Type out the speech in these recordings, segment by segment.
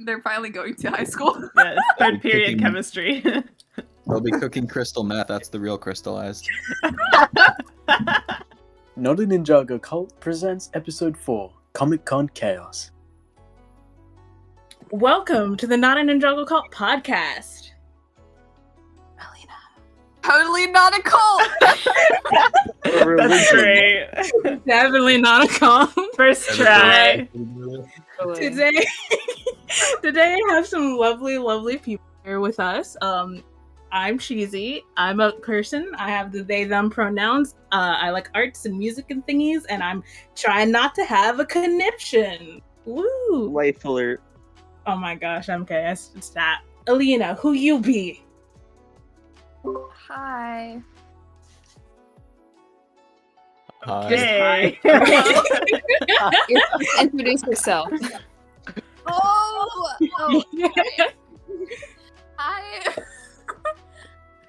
They're finally going to high school. Yeah, it's third period chemistry. They'll be cooking crystal meth. That's the real crystallized. Not A Ninjago Cult presents Episode 4, Comic-Con Chaos. Welcome to the Not A Ninjago Cult podcast. Alina. Totally not a cult! That's great. Definitely not a cult. First try. Today I have some lovely people here with us. I'm Cheesy. I'm a person. I have the they them pronouns. I like arts and music and thingies, and I'm trying not to have a conniption. Woo! Life alert. Oh my gosh, okay, stop. Alina, who you be? Hi. Hey. Introduce yourself. Oh! Hi.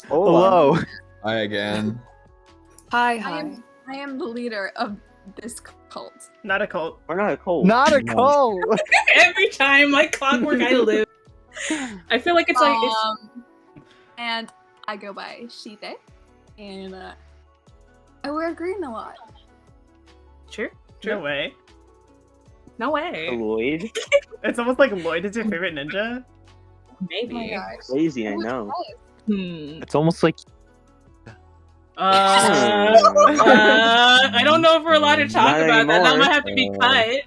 Hello. Hi again. Hi. I am the leader of this cult. Not a cult. We're not a cult. Not a cult. Every time, like clockwork, I lose. I feel like it's like and I go by Shide, and I wear green a lot. Sure. No way. No way. Lloyd. It's almost like Lloyd is your favorite ninja. Maybe. Oh my gosh. Lazy, I know. It's almost like I don't know if we're allowed to talk Not about that. That anymore. might have to be cut.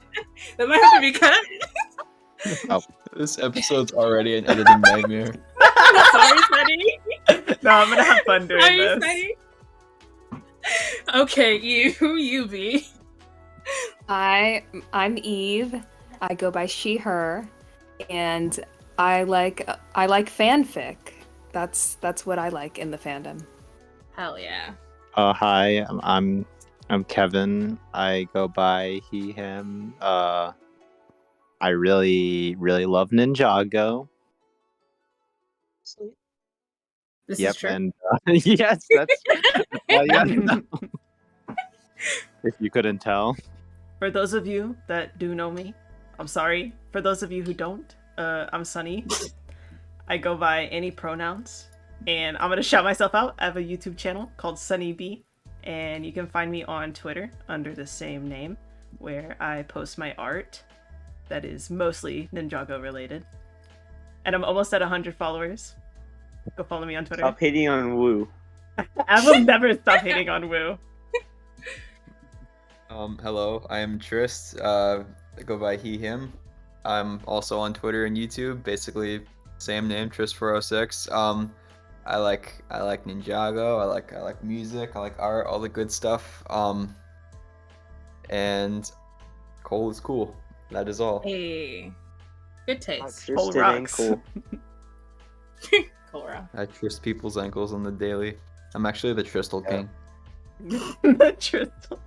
That might have to be cut. This episode's already an editing nightmare. Sorry, Sunny. No, I'm gonna have fun doing Sorry, this. Sunny. Okay, who you be? Hi, I'm Eve. I go by she, her, and I like fanfic. That's what I like in the fandom. Hell yeah. hi, I'm Kevin. I go by he, him. I really love Ninjago. This Yep, is true. and yes, that's all you gotta know. If you couldn't tell. For those of you that do know me, I'm sorry. For those of you who don't, I'm Sunny. I go by any pronouns, and I'm gonna shout myself out. I have a YouTube channel called Sunny B, and you can find me on Twitter under the same name, where I post my art that is mostly Ninjago related. And I'm almost at 100 followers. Go follow me on Twitter. Stop hating on Woo. I will never stop hating on Woo. Hello, I am Trist. I go by he, him. I'm also on Twitter and YouTube. Basically, same name, Trist406. I like Ninjago. I like music. I like art. All the good stuff. And Cole is cool. That is all. Hey. Good taste. Cole Tristan and rocks. Cole. Cora. I twist people's ankles on the daily. I'm actually the Tristal King. The Crystal.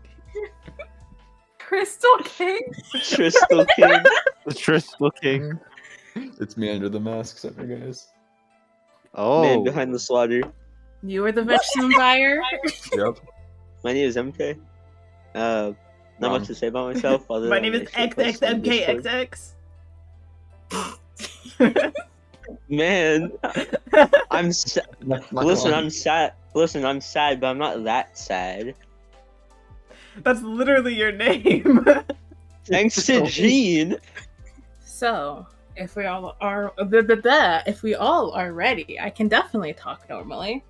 Crystal King? Crystal King. The Crystal King. It's me under the mask, sorry guys. Oh, Man behind the slaughter. You were the vegetable buyer? Yep. My name is MK. Not much to say about myself. Other My than name is I should post on Discord. XXMKXX. Man, I'm listen. I'm sad. Listen, I'm sad, but I'm not that sad. That's literally your name. Thanks to Gene. So, if we all are ready, I can definitely talk normally.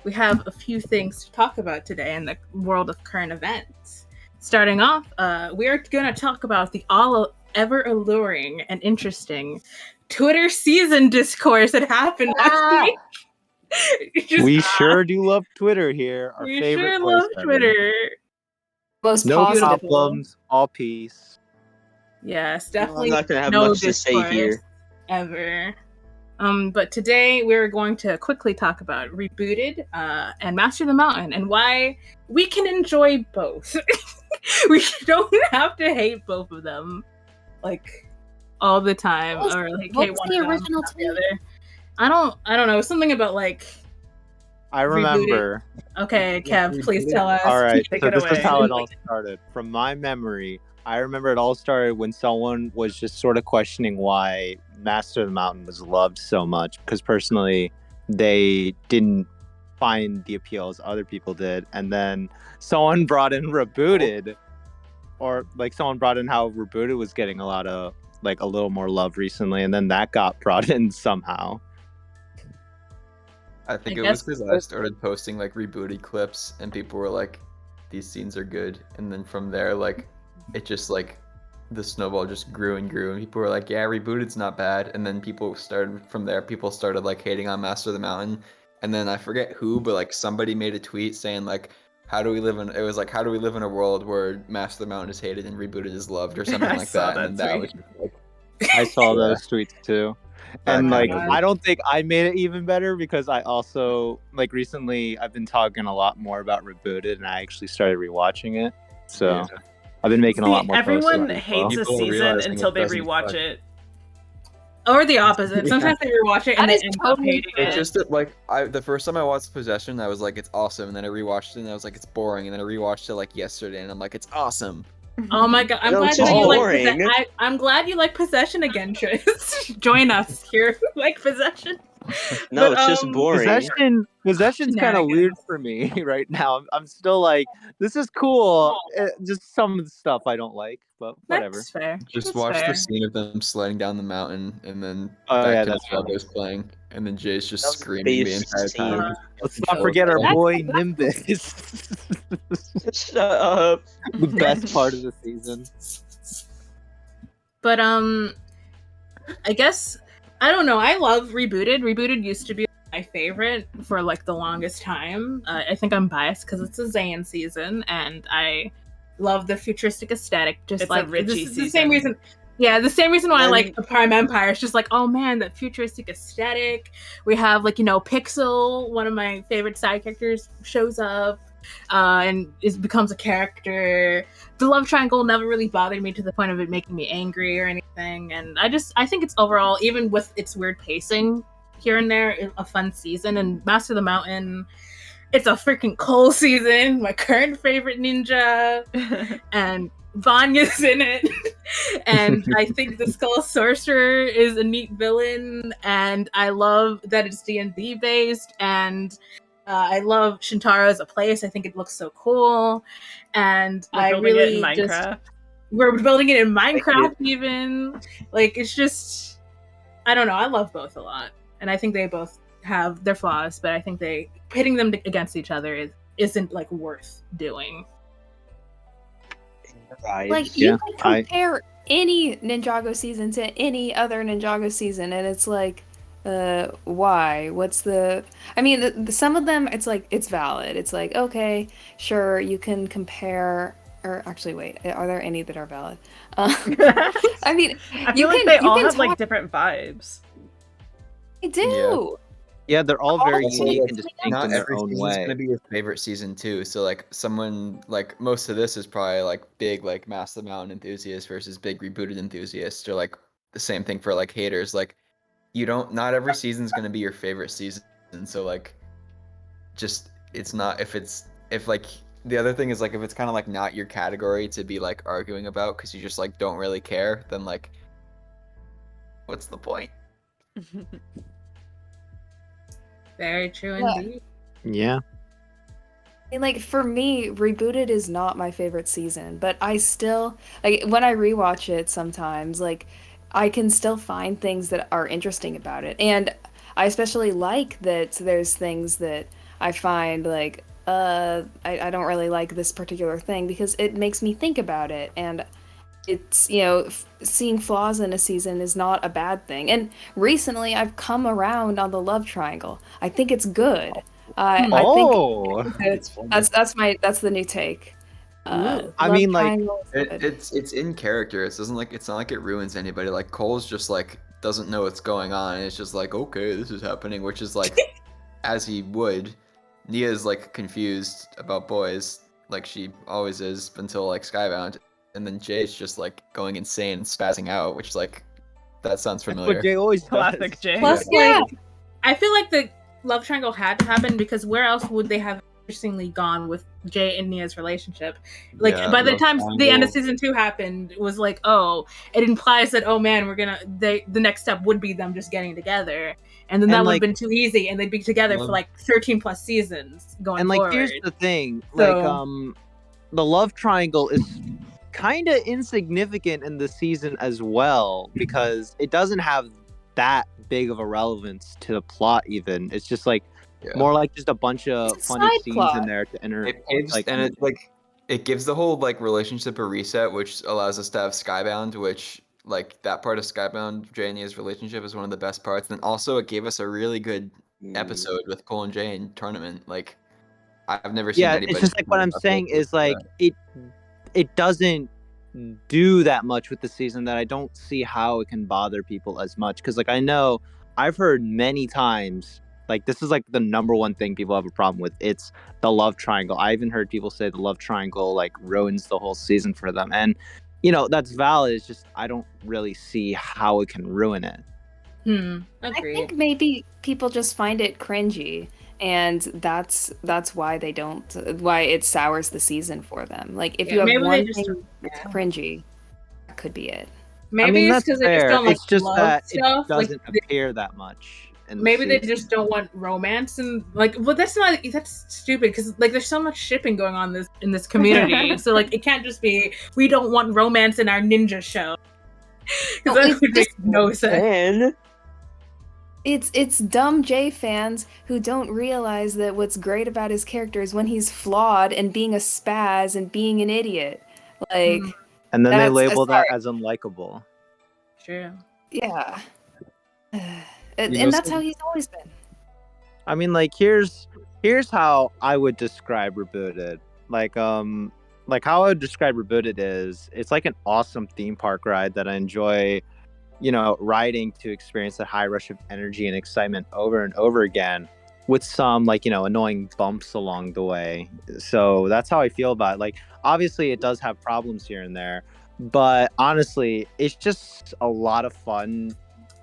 We have a few things to talk about today in the world of current events. Starting off, we're going to talk about the ever alluring and interesting Twitter season discourse that happened last week. we sure do love Twitter here. Our We favorite sure place love ever. Twitter. Most No positive. problems, all peace. Yes, I'm definitely not gonna have no much to say discourse here. ever. But today we're going to quickly talk about Rebooted and Master of the Mountain and why we can enjoy both. We don't have to hate both of them like all the time or like What hate was one the of them, original not the take? other. I don't know, something about like I remember. okay, Kev, please tell us. All right, Take so it this away. is how it all started. From my memory, I remember it all started when someone was just sort of questioning why Master of the Mountain was loved so much. Because personally, they didn't find the appeal as other people did. And then someone brought in Rebooted, or like someone brought in how Rebooted was getting a lot of like a little more love recently, and then that got brought in somehow. I think I it was guess- because I started posting like rebooted clips, and people were like, "These scenes are good," and then from there, like, it just like the snowball just grew and grew, and people were like, "Yeah, rebooted's not bad," and then people started from there. People started like hating on Master of the Mountain, and then I forget who, but like somebody made a tweet saying like, "How do we live in?" It was like, "How do we live in a world where Master of the Mountain is hated and rebooted is loved," or something I like saw that, and then that that was tweet. just, like, I saw those tweets too. And that like, kind of- I don't think I made it even better because I also like recently I've been talking a lot more about Rebooted, and I actually started rewatching it. So Yeah. I've been making a lot more. posts Everyone about it as hates well. a People season realizing until it they doesn't rewatch suck. it. Or the opposite. Sometimes they rewatch it and That they is end up totally hating fair. It's it. just that, like, the first time I watched Possession, I was like, it's awesome, and then I rewatched it, and I was like, it's boring, and then I rewatched it like yesterday, and I'm like, it's awesome. Oh my god! I'm No, glad it's that just you like. boring. I'm glad you like Possession again, Tris. Join us here, like Possession. No, But, it's just boring. Possession's kind of weird Shenanigans. for me right now. I'm still like, this is cool. Just some of the stuff I don't like, but whatever. That's fair. Just That's watch fair. the scene of them sliding down the mountain, and then Oh, yeah, back to that's funny. Ninjago's playing, and then Jay's just That was the screaming the best entire scene. time. Let's not forget our That's- boy Nimbus. Shut up. The best part of the season. But I guess I don't know. I love Rebooted. Rebooted used to be my favorite for like the longest time. I think I'm biased because it's a Zayn season, and I love the futuristic aesthetic. Just It's a like Richie this is the season. same reason. Yeah, the same reason why I like And- the Prime Empire. It's just like, oh man, that futuristic aesthetic. We have like Pixel, one of my favorite side characters, shows up. And it becomes a character. The love triangle never really bothered me to the point of it making me angry or anything. And I think it's overall, even with its weird pacing here and there, a fun season. And Master of the Mountain, it's a freaking Cole season, my current favorite ninja, and Vanya's in it. And I think the Skull Sorcerer is a neat villain, and I love that it's D&D based, and I love Shintaro as a place. I think it looks so cool, and We're I building really it in just Minecraft. we're building it in Minecraft even. Like it's just I don't know. I love both a lot, and I think they both have their flaws, but I think pitting them against each other isn't like worth doing. Right. Like Yeah, you can compare any Ninjago season to any other Ninjago season, and it's like, why? What's the? I mean, some of them, it's like it's valid. It's like okay, sure, you can compare. Or actually, wait, are there any that are valid? I mean, I you feel like can- they you all can have like talk- different vibes. I do. Yeah, they're all very Also, unique like, and distinct Not in their every own season's way. gonna be your favorite season too. So like someone like most of this is probably like big like Master of the Mountain enthusiasts versus big rebooted enthusiasts, or like the same thing for like haters. Like not every season's gonna be your favorite season. So like just it's not if like the other thing is like if it's kind of like not your category to be like arguing about because you just like don't really care, then like what's the point? Very true Yeah. indeed. Yeah. And like for me, Rebooted is not my favorite season, but I still like when I rewatch it sometimes, like I can still find things that are interesting about it. And I especially like that there's things that I find like I don't really like this particular thing because it makes me think about it, and it's seeing flaws in a season is not a bad thing. And recently I've come around on the love triangle. I think it's good. I think Oh, that's the new take. I Love mean, like, triangle is good. It's in character. It's not like it ruins anybody. Like Cole's just like doesn't know what's going on. And it's just like okay, this is happening, which is like as he would. Nia's like confused about boys, like she always is until like Skybound, and then Jay's just like going insane and spazzing out, which like that sounds familiar. but Jay always Classic does. Jay. Plus, Yeah. like, I feel like the love triangle had to happen because where else would they have interestingly gone with Jay and Nia's relationship. Like Yeah, by the love time the end of triangle. season 2 happened, it was like, oh, it implies that, oh man, the next step would be them just getting together, and then And, that would have like- been too easy, and they'd be together for Love- like 13 plus seasons going And like, forward. here's the thing, So- like, the love triangle is kind of insignificant in the season as well, because it doesn't have that big of a relevance to the plot. Even it's just like Yeah. more like just a bunch of It's a funny side scenes plot. in there to enter. It paves like- and it like it gives the whole like relationship a reset, which allows us to have Skybound, which like that part of Skybound, Jay and Nia's relationship is one of the best parts. And also it gave us a really good episode with Cole and Jay in tournament. Like I've never seen Yeah, anybody. it's just like what I'm complain about saying this is like it doesn't do that much with the season that I don't see how it can bother people as much, because like I know I've heard many times like this is like the number one thing people have a problem with. It's the love triangle. I even heard people say the love triangle like ruins the whole season for them, and you know that's valid. It's just I don't really see how it can ruin it. I Agreed. think maybe people just find it cringy, and that's why they don't. Why it sours the season for them. Like if Yeah, you have maybe they one just thing don't- that's yeah. cringy, that could be it. Maybe I mean, it's that's because they just fair. don't like It's just love that stuff. it Like, doesn't appear that much. In the maybe they season. just don't want romance, and like, well, that's stupid because like there's so much shipping going on in this community. So like it can't just be we don't want romance in our ninja show, because No, that it's would make just- no sense. And It's dumb J fans who don't realize that what's great about his character is when he's flawed and being a spaz and being an idiot. Like, And then they That's- label that sorry. as unlikable. True. yeah. You know, And that's some- how he's always been. I mean, like here's how I would describe Rebooted. Like how I would describe Rebooted is it's like an awesome theme park ride that I enjoy, you know, riding to experience that high rush of energy and excitement over and over again, with some like, you know, annoying bumps along the way. So that's how I feel about it. Like obviously it does have problems here and there, but honestly, it's just a lot of fun.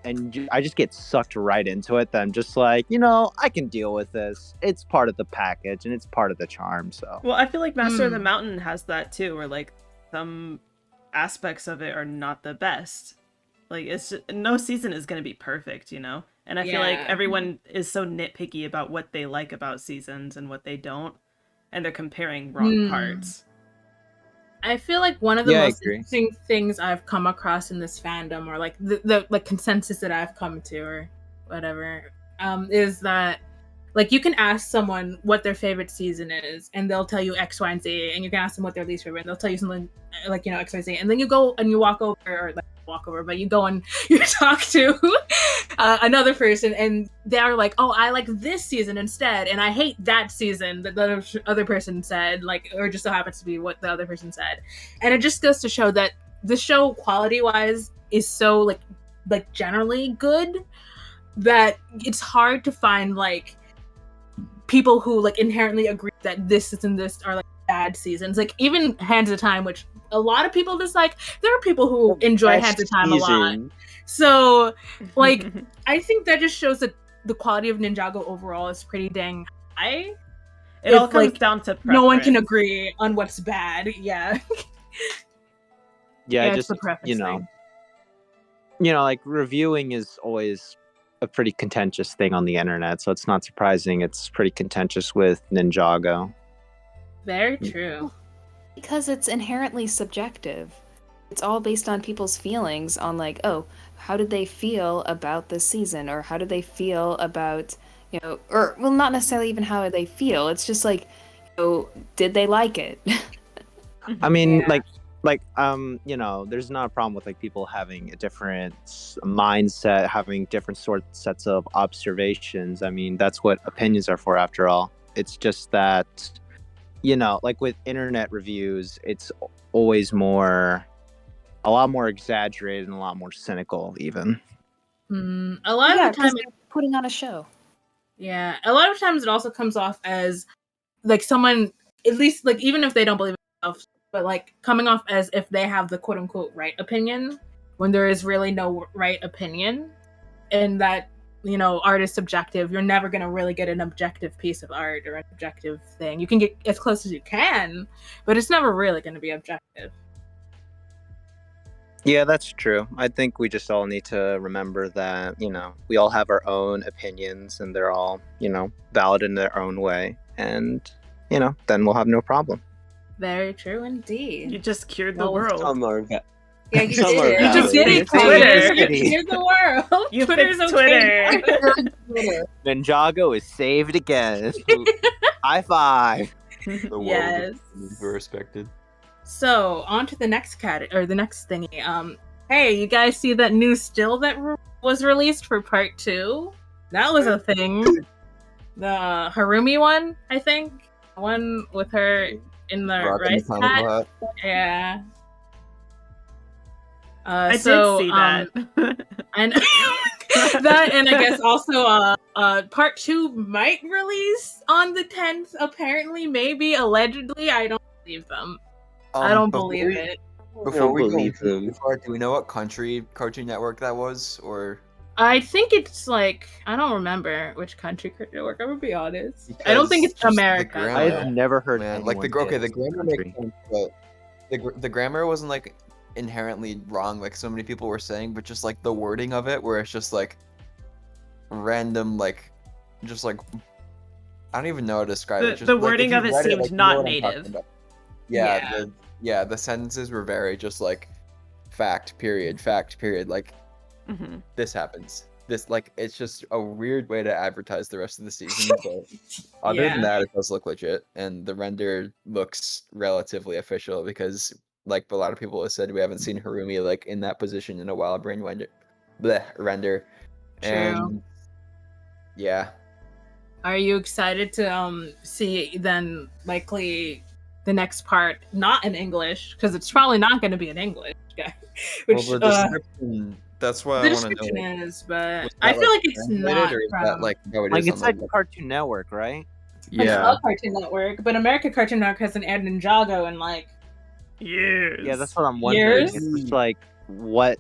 And I just get sucked right into it that I'm just like, you know, I can deal with this. It's part of the package and it's part of the charm. So Well, I feel like Master of the Mountain has that too, where like some aspects of it are not the best. Like it's just, no season is going to be perfect, you know? And I feel like Yeah. everyone is so nitpicky about what they like about seasons and what they don't, and they're comparing wrong parts. I feel like one of the Yeah, I most agree. interesting things I've come across in this fandom, or like the like consensus that I've come to, or whatever, is that like you can ask someone what their favorite season is, and they'll tell you X, Y, and Z, and you can ask them what their least favorite, and they'll tell you something like, you know, X, Y, Z, and then you go and you walk over, or like walk over, but you go and you talk to another person, and they're like, oh, I like this season instead, and I hate that season that the other person said, like, or just so happens to be what the other person said. And it just goes to show that the show, quality wise, is so like generally good that it's hard to find like people who like inherently agree that this and this are like bad seasons. Like even Hands of Time, which a lot of people dislike, there are people who enjoy best Hands of Time a lot. season. So like I think that just shows that the quality of Ninjago overall is pretty dang high. It all if, comes like, down to No one can preference. agree on what's bad. Yeah. yeah, it's just the preference you know, thing. like reviewing is always a pretty contentious thing on the internet, so it's not surprising it's pretty contentious with Ninjago. Very true. Because it's inherently subjective. It's all based on people's feelings on like, oh, how did they feel about this season? Or how did they feel about, you know, or well, not necessarily even how they feel. It's just like, you know, did they like it? I mean, Yeah. you know, there's not a problem with like people having a different mindset, having different sets of observations. I mean, that's what opinions are for after all. It's just that, you know, like with internet reviews, it's always a lot more exaggerated and a lot more cynical even. A lot Yeah, of the time, 'cause they're putting on a show. yeah, a lot of times it also comes off as like someone, at least like even if they don't believe in themselves, but like coming off as if they have the quote unquote right opinion when there is really no right opinion, and that art is subjective. You're never going to really get an objective piece of art or an objective thing. You can get as close as you can, but it's never really going to be objective. Yeah, that's true. I think we just all need to remember that, we all have our own opinions and they're all, valid in their own way. And, then we'll have no problem. Very true indeed. You just cured the world. Some are Yeah, you Some did. are You just valid. did it, Twitter. Twitter. You cured the world. You Twitter's fixed okay. Twitter. Ninjago is saved again. High five. The world Yes. is respected. So on to the next the next thingy. Hey, you guys see that new still that was released for part 2? That was a thing. The Harumi one, I think. One with her in the Rocking rice the pineapple hat. hat. Yeah. I did So, see that. And that, and I guess also part 2 might release on the 10th, apparently, maybe, allegedly. I don't believe them. I don't believe it. Before we believe go them. too far, do we know what country Cartoon Network that was? Or I think it's like, I don't remember which country Cartoon Network, I'm gonna be honest. I don't think it's Because just the America. grammar- I've never heard man, anyone like the say it's grammar country. makes sense, but the grammar wasn't like inherently wrong, like so many people were saying, but just like the wording of it, where it's just like random, like just like I don't even know how to describe it. Just, The like, if wording you of it read seemed like, you not know what I'm talking native. about. Yeah. The sentences were very just like fact period, like Mm-hmm. this happens. This, like, it's just a weird way to advertise the rest of the season, but other than Yeah. that, it does look legit, and the render looks relatively official because, like a lot of people have said, we haven't seen Harumi like in that position in a while. Brain render, True. and yeah, Are you excited to see then likely the next part not in English, because it's probably not going to be in English, guys. Which well, the description. That's why the I want to description know. is, but Was I that, feel like it's translated, not or is from that like how it Like is it's on like the Cartoon Network, right? I yeah. love Cartoon Network, but American Cartoon Network hasn't aired Ninjago in like Years. Yeah, that's what I'm wondering. Years? It's just like what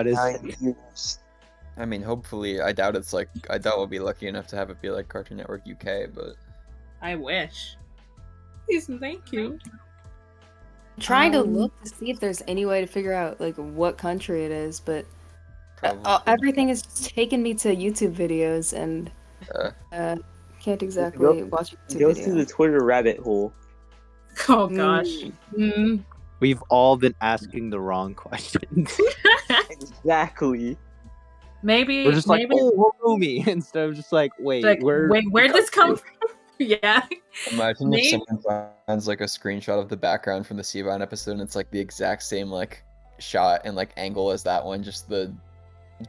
is 9 years. I mean, hopefully, I doubt we'll be lucky enough to have it be like Cartoon Network UK, but I wish. Please and thank you. Trying to look to see if there's any way to figure out like what country it is, but probably. everything is just taking me to YouTube videos and can't exactly watch a YouTube Go video. through the Twitter rabbit hole. Oh gosh. Mm. we've all been asking the wrong questions. Exactly. Maybe We're just like, maybe oh, Harumi, instead of just like, wait, like, where'd this come from? Yeah. Imagine Maybe- if someone finds like a screenshot of the background from the Seabound episode and it's like the exact same like shot and like angle as that one, just the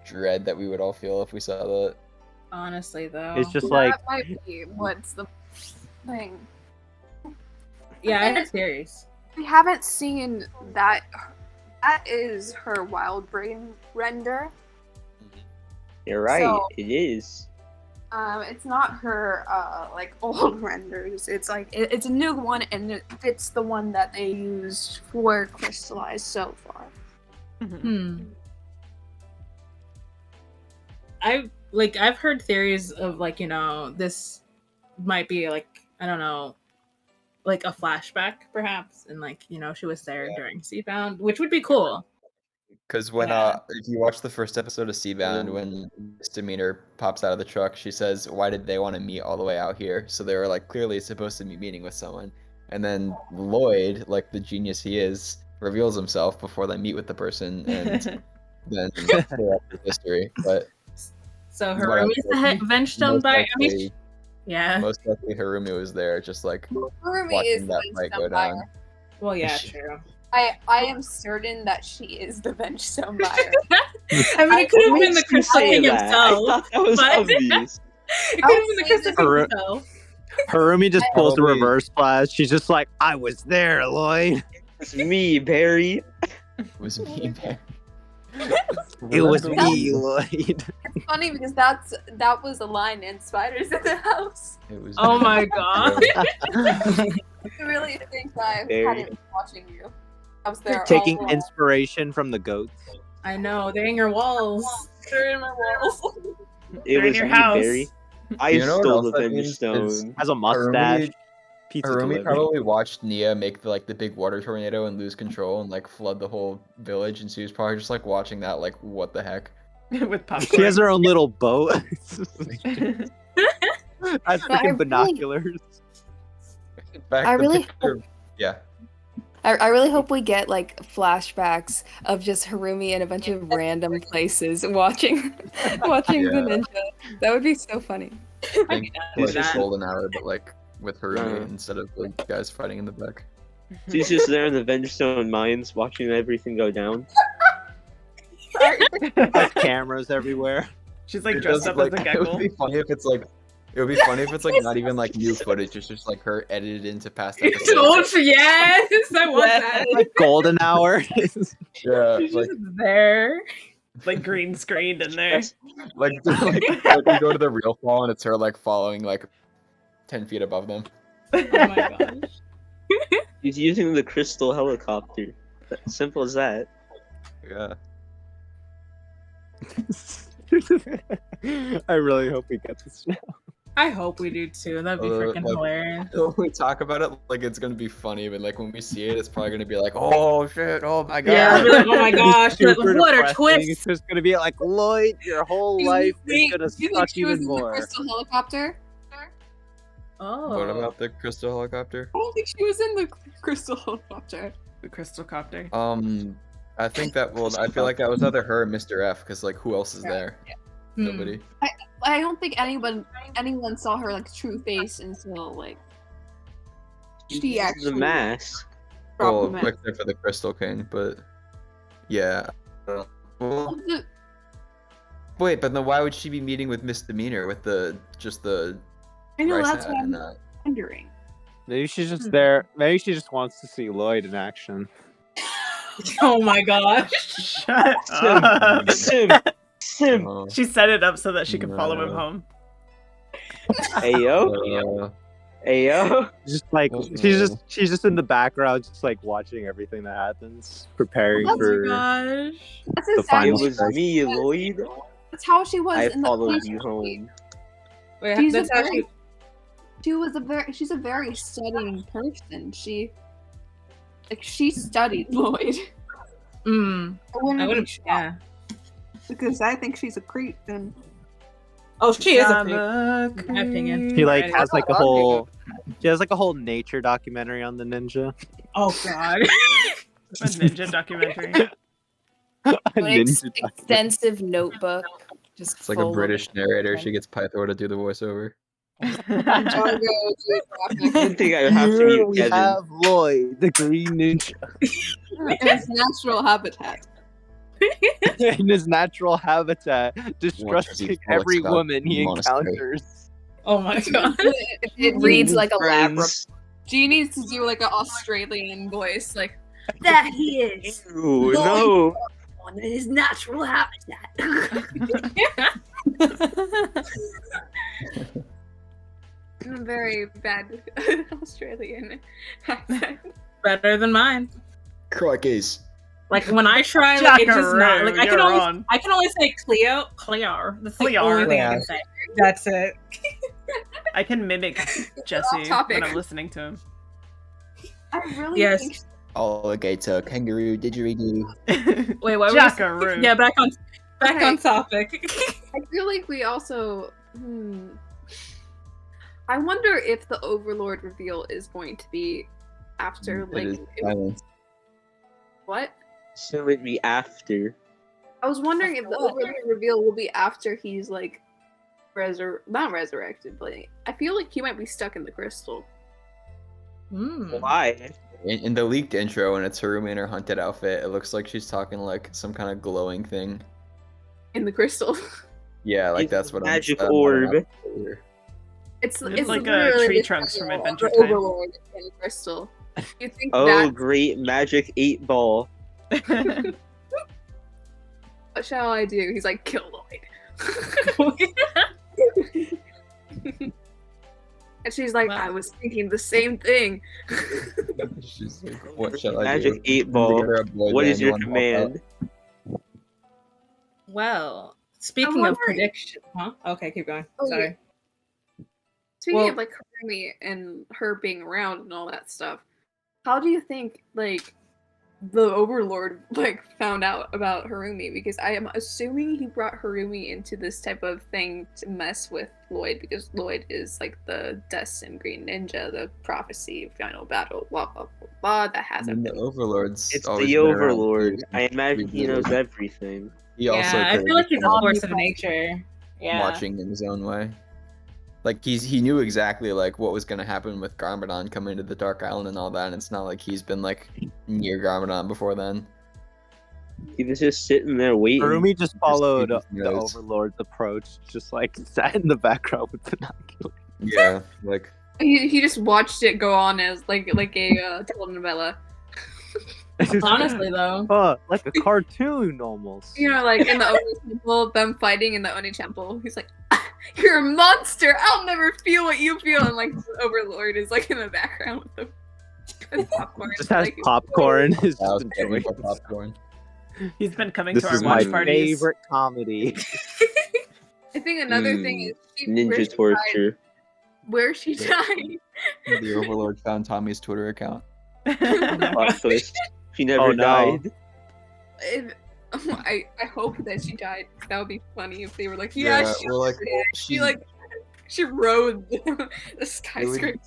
dread that we would all feel if we saw that. Honestly though. it's just like, that might be what's the thing. yeah, I heard theories. We haven't seen that. That is her wild brain render. You're right. So- It is. It's not her like old renders. It's like it's a new one, and it fits the one that they used for Crystalized so far. Mm-hmm. I've heard theories of like, this might be like, I don't know, like a flashback perhaps, and like, she was there during Seabound, which would be cool. Because when Yeah. if you watch the first episode of Seabound, when Misdemeanor pops out of the truck, she says, "Why did they want to meet all the way out here?" So they were like clearly supposed to be meeting with someone. And then Lloyd, like the genius he is, reveals himself before they meet with the person, and then the rest is history. But So What I- Harumi's the Vengestone most by likely, yeah. most likely Harumi was there, just like Harumi watching is that the fight go Vengestone buyer. down. Well, yeah, true. I am certain that she is the Vengestone buyer. I mean, it could have been the Makes you Crystal say King that. I himself. thought that was but- obvious. It could have been the I'll Crystal say King this- himself. Harumi just pulls the Probably- reverse blast. She's just like, I was there, Lloyd. It's me, Barry. It was me, man. It was Remember me, Lloyd. It's funny because that was a line in Spiders in the House. It was Oh me. my god. I really think I Very- hadn't been watching you. I was there Taking all along. inspiration from the goats. I know, they're in your walls. They're in my walls. It They're in was your me, house. Barry. I You know what stole else the that means? Vengestone. Has a mustache. Harumi, Pizza Harumi delivery. probably watched Nia make the big water tornado and lose control and like flood the whole village, and she was probably just like watching that, like, what the heck? With popcorn. She has her own little boat. Has I freaking really- binoculars. Back I the really picture- yeah. I really hope we get like flashbacks of just Harumi in a bunch of random places watching watching the Yeah. ninja. That would be so funny. I think do like that. golden hour, but like with Harumi Yeah. instead of like guys fighting in the back. She's just there in the Vengestone mines watching everything go down. Has cameras everywhere. She's like It dressed does, up like, as a It would gecko. be funny if it's like. It would be funny if it's like not even like new footage. It's just like her edited into past episodes. Yes, I want that. Like golden hour. Yeah, She's like just there. Like green screened in there. like we go to the real fall and it's her like following like 10 feet above them. Oh my gosh. He's using the crystal helicopter. Simple as that. Yeah. I really hope we get this now. I hope we do too. That'd be freaking like- hilarious. When we talk about it, like it's gonna be funny, but like when we see it, it's probably gonna be like, oh shit, oh my god. Yeah, I'll be like, oh my gosh, Super what a depressing. twist! It's just gonna be like, Lloyd, your whole life is gonna you think suck she was even in the more. crystal helicopter? Oh. What about the crystal helicopter? I don't think she was in the crystal helicopter. The crystal copter. I think that I feel like that was either her or Mr. F, because like who else is there? Hmm. Nobody. I don't think anyone saw her like true face until like she She's actually the mask. dropped Well, the mask. except for the Crystal King, but yeah. Well, wait, but then why would she be meeting with Misdemeanor with the I know rice that's hat what and I'm that? wondering. Maybe she's just there. Maybe she just wants to see Lloyd in action. Oh my gosh. Shut up. Sim. Sim. Oh, She set it up so that she could follow him No. home. Ayo. Ayo. Just like Oh, she's just in the background, just like watching everything that happens, preparing Oh my for Gosh. That's The It exactly final was strike. me, Lloyd. that's how she was I in the followed police you story. home. Wait, She's that's a very, actually. she's a very studying person. She studied Lloyd. Mm, I wouldn't I be would have. shocked, Yeah. because I think she's a creep. And Oh, she is a I'm creep. a In my opinion. creep. she like Already. has like a whole she has like a whole nature documentary on the ninja. Oh god. A ninja documentary. A An ninja documentary. extensive notebook, just It's like a full of- British narrator. She gets Pythor to do the voiceover. Jargo I Geographic didn't think I would have to Here mute we Kevin. have Lloyd, the green ninja, in its natural habitat. in his natural habitat, distrusting every Scott woman he Monastery. encounters. Oh my god. It reads like a lab report. Friends. She needs to do like an Australian voice, like That he is. Ew, no. In his natural habitat. very bad Australian accent. Better than mine. Crikey's. Like when I try, like, it's just not. Like I can You're only, on. I can only say Cleo. That's the Cleo. only thing I can say. That's it. I can mimic Jesse topic. when I'm listening to him. I really Yes. think Alligator, kangaroo, didgeridoo. Wait, what were you saying? Jackaroo. Yeah, back on Okay. topic. I feel like we also. I wonder if the Overlord reveal is going to be after It is like silence. what? So it'd be after. I was wondering if the Overlord reveal will be after he's like not resurrected, but I feel like he might be stuck in the crystal. Why? In the leaked intro, when it's Harumi in her hunted outfit, it looks like she's talking like some kind of glowing thing. In the crystal. Yeah, like It's that's what magic I'm orb. It's like literally Tree the Trunks from crystal, Adventure the Time. Overlord in the crystal. You think Oh, that? great magic 8-ball. What shall I do? He's like, kill Lloyd. And she's like, Wow. I was thinking the same thing. She's like, what shall I Magic do? 8-ball. Get her a boy What band, is you your wanna help out? command? Well, Speaking of wondering- prediction, huh? Okay, keep going. Oh, Sorry. Speaking Well- of like Harumi and her being around and all that stuff, how do you think like the Overlord like found out about Harumi? Because I am assuming he brought Harumi into this type of thing to mess with Lloyd, because Lloyd is like the Destin Green Ninja, the prophecy, final battle, blah blah blah blah. That I hasn't mean, the been. Overlord's It's always the been around, Overlord. too. I imagine he knows everything. He also Yeah, I could feel have like he's a been force of nature. Yeah. watching in his own way. Like he knew exactly like what was gonna happen with Garmadon coming to the Dark Island and all that, and it's not like he's been like near Garmadon before then. He was just sitting there waiting. Harumi just followed Just the knows. Overlord's approach, just like sat in the background with binoculars. Yeah, like He just watched it go on as like a telenovela. Honestly, though. Like a cartoon almost. You know, like in the Oni temple, them fighting in the Oni temple. He's like, "You're a monster. I'll never feel what you feel." And like the Overlord is like in the background with the popcorn. Just has like, popcorn. Is I was just getting enjoying. the popcorn. He's been coming This to our is my watch parties. favorite comedy. I think another thing is Ninja torture. where she died. The Overlord found Tommy's Twitter account. Plot twist. She never Oh, no. died. I hope that she died. That would be funny if they were like, yeah, well, like she rode the skyscraper.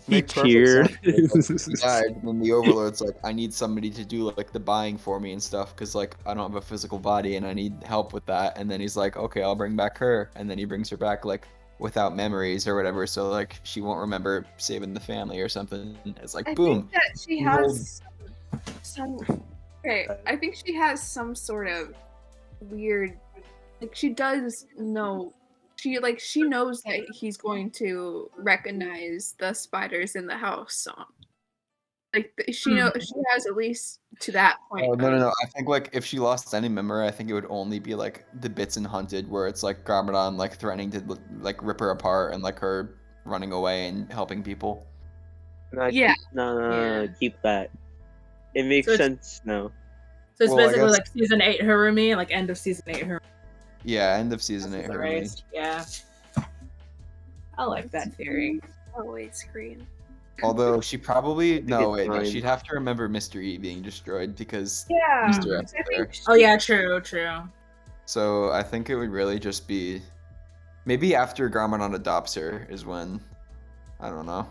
He Makes perfect cheered. sense. Like, he died, and the Overlord's like, I need somebody to do like the buying for me and stuff, because like I don't have a physical body and I need help with that. And then he's like, okay, I'll bring back her, and then he brings her back like without memories or whatever, so like she won't remember saving the family or something. It's like I boom. think that she has some. Okay, I think she has some sort of weird. Like she does know. She knows that he's going to recognize the spiders in the house song. Like she has at least to that point. Oh no! I think like if she lost any memory, I think it would only be like the bits in Hunted where it's like Garmadon like threatening to like rip her apart and like her running away and helping people. No, Yeah. No, keep that. It makes So sense now. So it's Well, I basically guess- like season 8 Harumi, like end of season 8 Harumi. Yeah, end of season 8. That's Harumi. right. Yeah. I like that theory. Always screen. Although she probably no it's fine. she'd have to remember Mr. E being destroyed because Yeah. Mr. F's I there. think Oh yeah, true. So I think it would really just be maybe after Garmadon adopts her is when I don't know.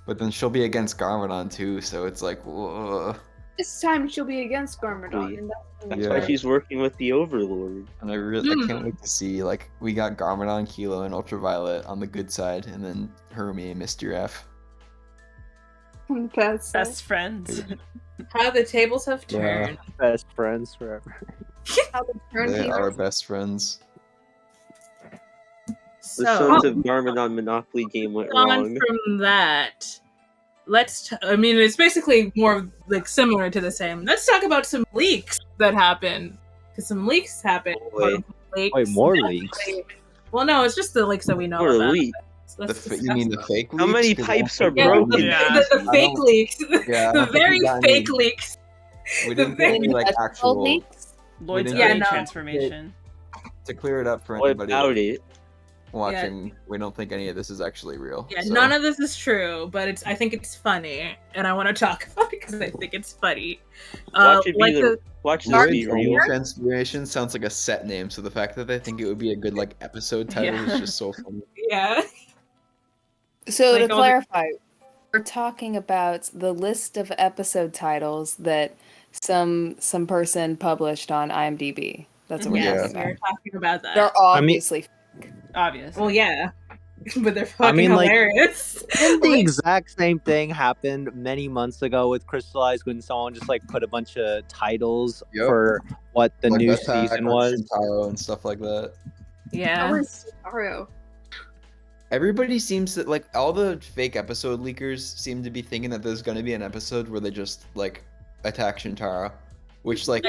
But then she'll be against Garmadon too, so it's like whoa. this time she'll be against Garmadon, Wait, and That's Yeah. why she's working with the Overlord. And I can't wait to see like we got Garmadon, Kilo, and Ultraviolet on the good side, and then Harumi and Mr. F. that's Best friends. How the tables have Yeah. turned. Best friends forever. how the turn They tables- are best friends. The So Sons of Garmadon Monopoly game went on wrong. from that, I mean, it's basically more like similar to the same. Let's talk about some leaks that happened. Because some leaks happened. Wait. Wait, more leaks? Well, no, it's just the leaks that we know Or about. leak. So You let's mean discuss the fake leaks? How many 'Cause pipes I are don't Yeah, think broken? we Yeah. the fake leaks. Yeah, I The don't think we very got fake any- leaks. We didn't get any like actual leaks? Lloyd's Yeah, Oni no. transformation. to clear it up for What anybody about it? watching. We don't think any of this is actually real. Yeah, so. none of this is true, but I think it's funny, and I want to talk about it because I think it's funny. Watch it be like the- Watch this Lloyd's be Oni real. transformation sounds like a set name, so the fact that they think it would be a good like episode title Yeah. is just so funny. yeah. So Like to all the- clarify, we're talking about the list of episode titles that some person published on IMDb. That's what we're Yes, talking about. we're talking about that. They're obviously Obvious. Well, yeah, but they're fucking mean, like- hilarious. Didn't the exact same thing happened many months ago with Crystalized when someone just like put a bunch of titles Yep. for what the Like new Attack season on was? Shintaro and stuff like that. Yeah. Where's Shintaro? Everybody seems to like all the fake episode leakers seem to be thinking that there's going to be an episode where they just like attack Shintaro, which like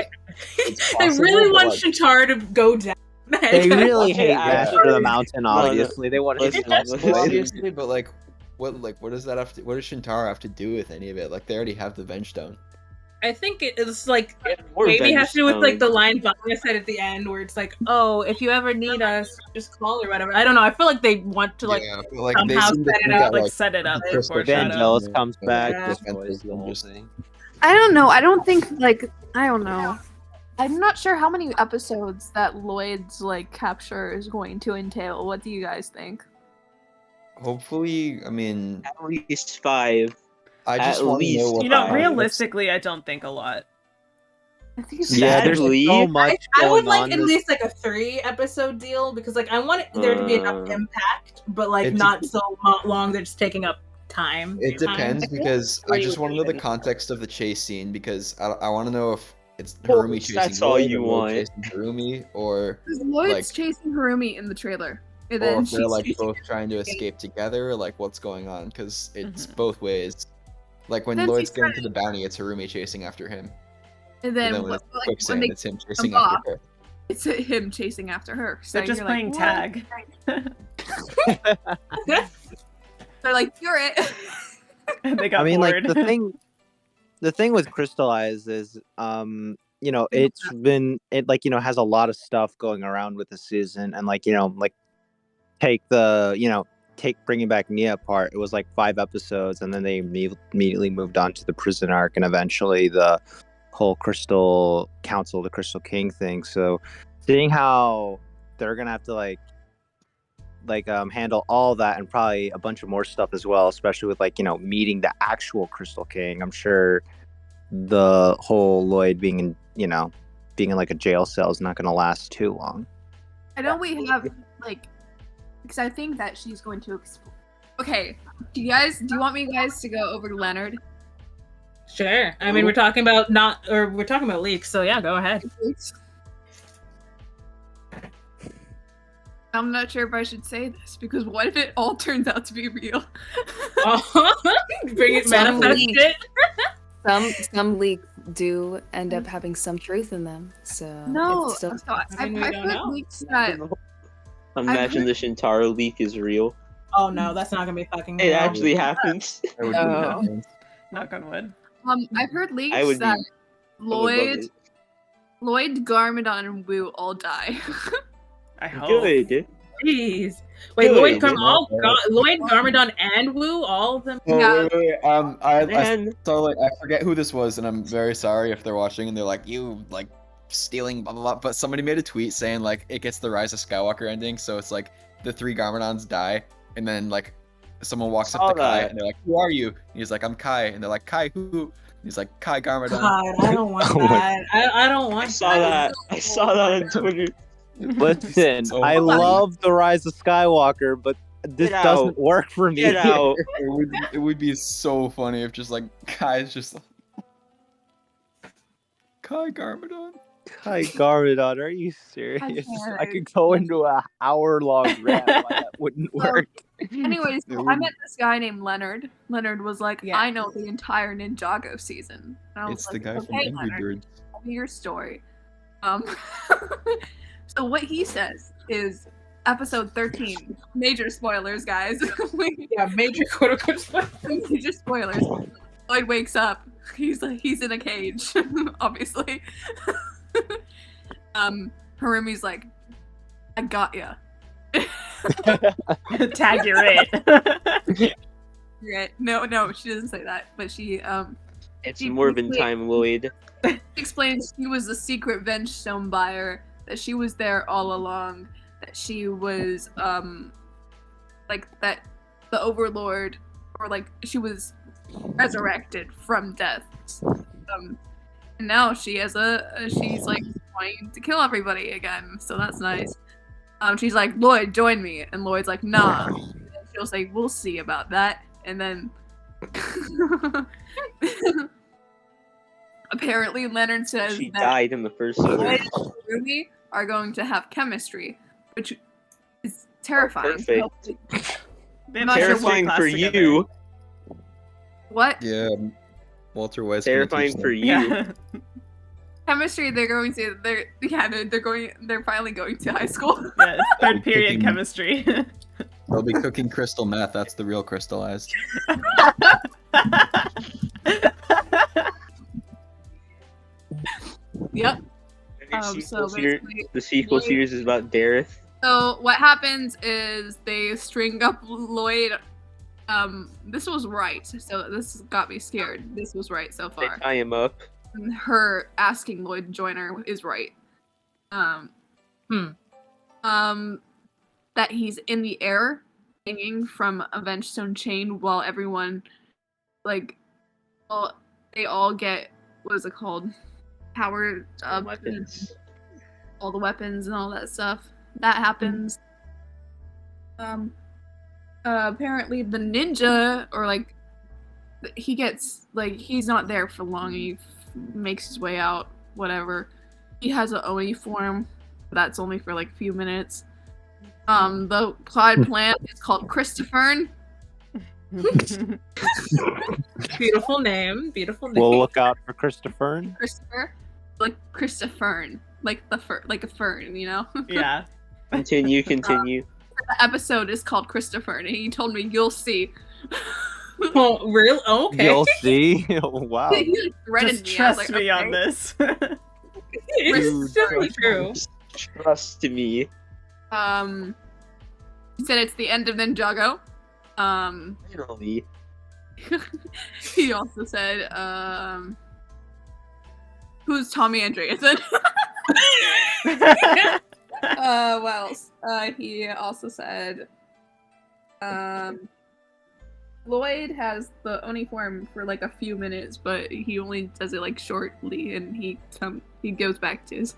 it's I possible, really but, want like, Shintaro to go down. They really Okay, hate actually- Master of the Mountain. Obviously, they want to Listen, hit possible, obviously, but like what does that have to? What does Shintaro have to do with any of it? Like they already have the Vengestone. I think it's like Or maybe it has to do with like the Vengestone. line Vanya said at the end, where it's like, "Oh, if you ever need us, just call or whatever." I don't know. I feel like they want to like Yeah, but, like they somehow seem to set it think up. that Like like set it up the for crystal foreshadow. Vangelis comes back, Yeah. destroys the whole thing. I don't know. I don't think like I don't know. I'm not sure how many episodes that Lloyd's like capture is going to entail. What do you guys think? Hopefully, I mean, At least 5. I At just want to know least what You the know, five. realistically, I don't think a lot. I think it's Yeah, there's Sadly, so much I would going like on at this. least like a 3-episode deal because like I want there to be enough impact, but like It not so long that it's taking up time. It depends because I Three just would want to be know the good. context of the chase scene because I want to know if it's Well, Harumi chasing that's all Lloyd you or Lloyd want. chasing Harumi or because Lloyd's like chasing Harumi in the trailer, and or then if they're she's like chasing both trying to escape together, like what's going on because it's Mhm. both ways. Like when Then Lloyd's she's getting to the bounty, it's Harumi chasing after him. and But then then when like, it's when quicksand, they it's him come chasing off, after her. it's him chasing after her. So They're just you're playing like, tag. they're like, you're it. They got I mean, bored. like the thing with Crystalized is, you know, it's been it like has a lot of stuff going around with the season, and like like take the take bringing back Nia part. It was like 5 episodes, and then they immediately moved on to the prison arc, and eventually the whole Crystal Council, the Crystal King thing. So seeing how they're gonna have to handle all that and probably a bunch of more stuff as well, especially with meeting the actual Crystal King. I'm sure the whole Lloyd being in being in like a jail cell is not going to last too long. I know we have like, because I think that she's going to. Okay, do you want me guys to go over to Leonard? Sure. I mean, we're talking about leaks, so yeah, go ahead. I'm not sure if I should say this because what if it all turns out to be real? Bring it, Some manifest leaks. it. Some leaks do end up having some truth in them. So No, it's still so I mean, we I've don't heard know. leaks that Imagine the Shintaro leak is real. Oh no, that's not gonna be fucking It real. actually happens. That would be Oh. insane. Knock on wood. I've heard leaks I would that be. I would love it. Lloyd, Garmadon, and Wu all die. I hope. Good. Jeez. Wait, Good. Lloyd, Lloyd, Garmadon, and Wu, all of them. Oh, Yeah. wait. I Man, so like I forget who this was, and I'm very sorry if they're watching and they're like, you like stealing blah blah blah. But somebody made a tweet saying like it gets the Rise of Skywalker ending, so it's like the 3 Garmadons die, and then like someone walks up Saw to Kai that. and they're like, who are you? And he's like, I'm Kai, and they're like, Kai who? And he's like, Kai Garmadon. God, I don't want Oh my- that. I don't want I saw that. I saw that on Twitter. Listen, So I funny. love the Rise of Skywalker, but this Get doesn't out. work for me. Get out. It would be so funny if just like Kai's just like, Kai Garmadon. Kai Garmadon, are you serious? can't. I could go into an hour-long rant why that wouldn't work. Anyways, It I would- met this guy named Leonard. Leonard was like, Yeah. I know the entire Ninjago season. And I was It's the like, guy from okay, Angry Leonard, Birds. tell me your story. So what he says is episode 13. Major spoilers, guys. Yeah, major quote-unquote. Major spoilers. Lloyd wakes up. He's in a cage, obviously. Harumi's like, I got ya. Tag, you're it. Right. No, she doesn't say that, but she It's She Morbin basically- time, Lloyd. explains she was the secret Vengestone buyer, that she was there all along, that she was like that the Overlord, or like she was resurrected from death. And now she's like wanting to kill everybody again, so that's nice. She's like, Lloyd, join me, and Lloyd's like, nah. And she'll say, we'll see about that, and then apparently Leonard says She that died in the first Lloyd one. and Ruby are going to have chemistry, which is terrifying. Perfect. They have Not sure Terrifying class for together. you. What? Yeah, Walter White's Terrifying for you. Yeah. Chemistry, they're finally going to high school. Yeah, it's third period Kicking- chemistry. They'll be cooking crystal meth. That's the real crystallized. Yep. So basically, The sequel Lloyd- series is about Dareth. So what happens is they string up Lloyd. This was right. So this got me scared. This was right so They far. tie him up. Her asking Lloyd to join her is right. That he's in the air, hanging from a Vengestone chain, while everyone, like, well, they all get, what is it called? Powered up. Weapons. All the weapons and all that stuff. That happens. Apparently the ninja, or like, he gets, like, he's not there for long. He makes his way out, whatever. He has an Oni form. That's only for like a few minutes. The Clyde plant is called Christopher. Beautiful name. Beautiful name. We'll look out for Christopher. Christopher, like Christopher, like the like a fern, you know. Yeah. Continue. The episode is called Christopher, and he told me you'll see. Oh, real? Okay. You'll see. Wow. He like, threatened Just me. I was trust like, me okay. on this. It's so true. Trust me. He said it's the end of Ninjago. Finally. He also said, who's Tommy Andreasen? What else? He also said, Lloyd has the Oni form for like a few minutes, but he only does it like shortly, and he goes back to his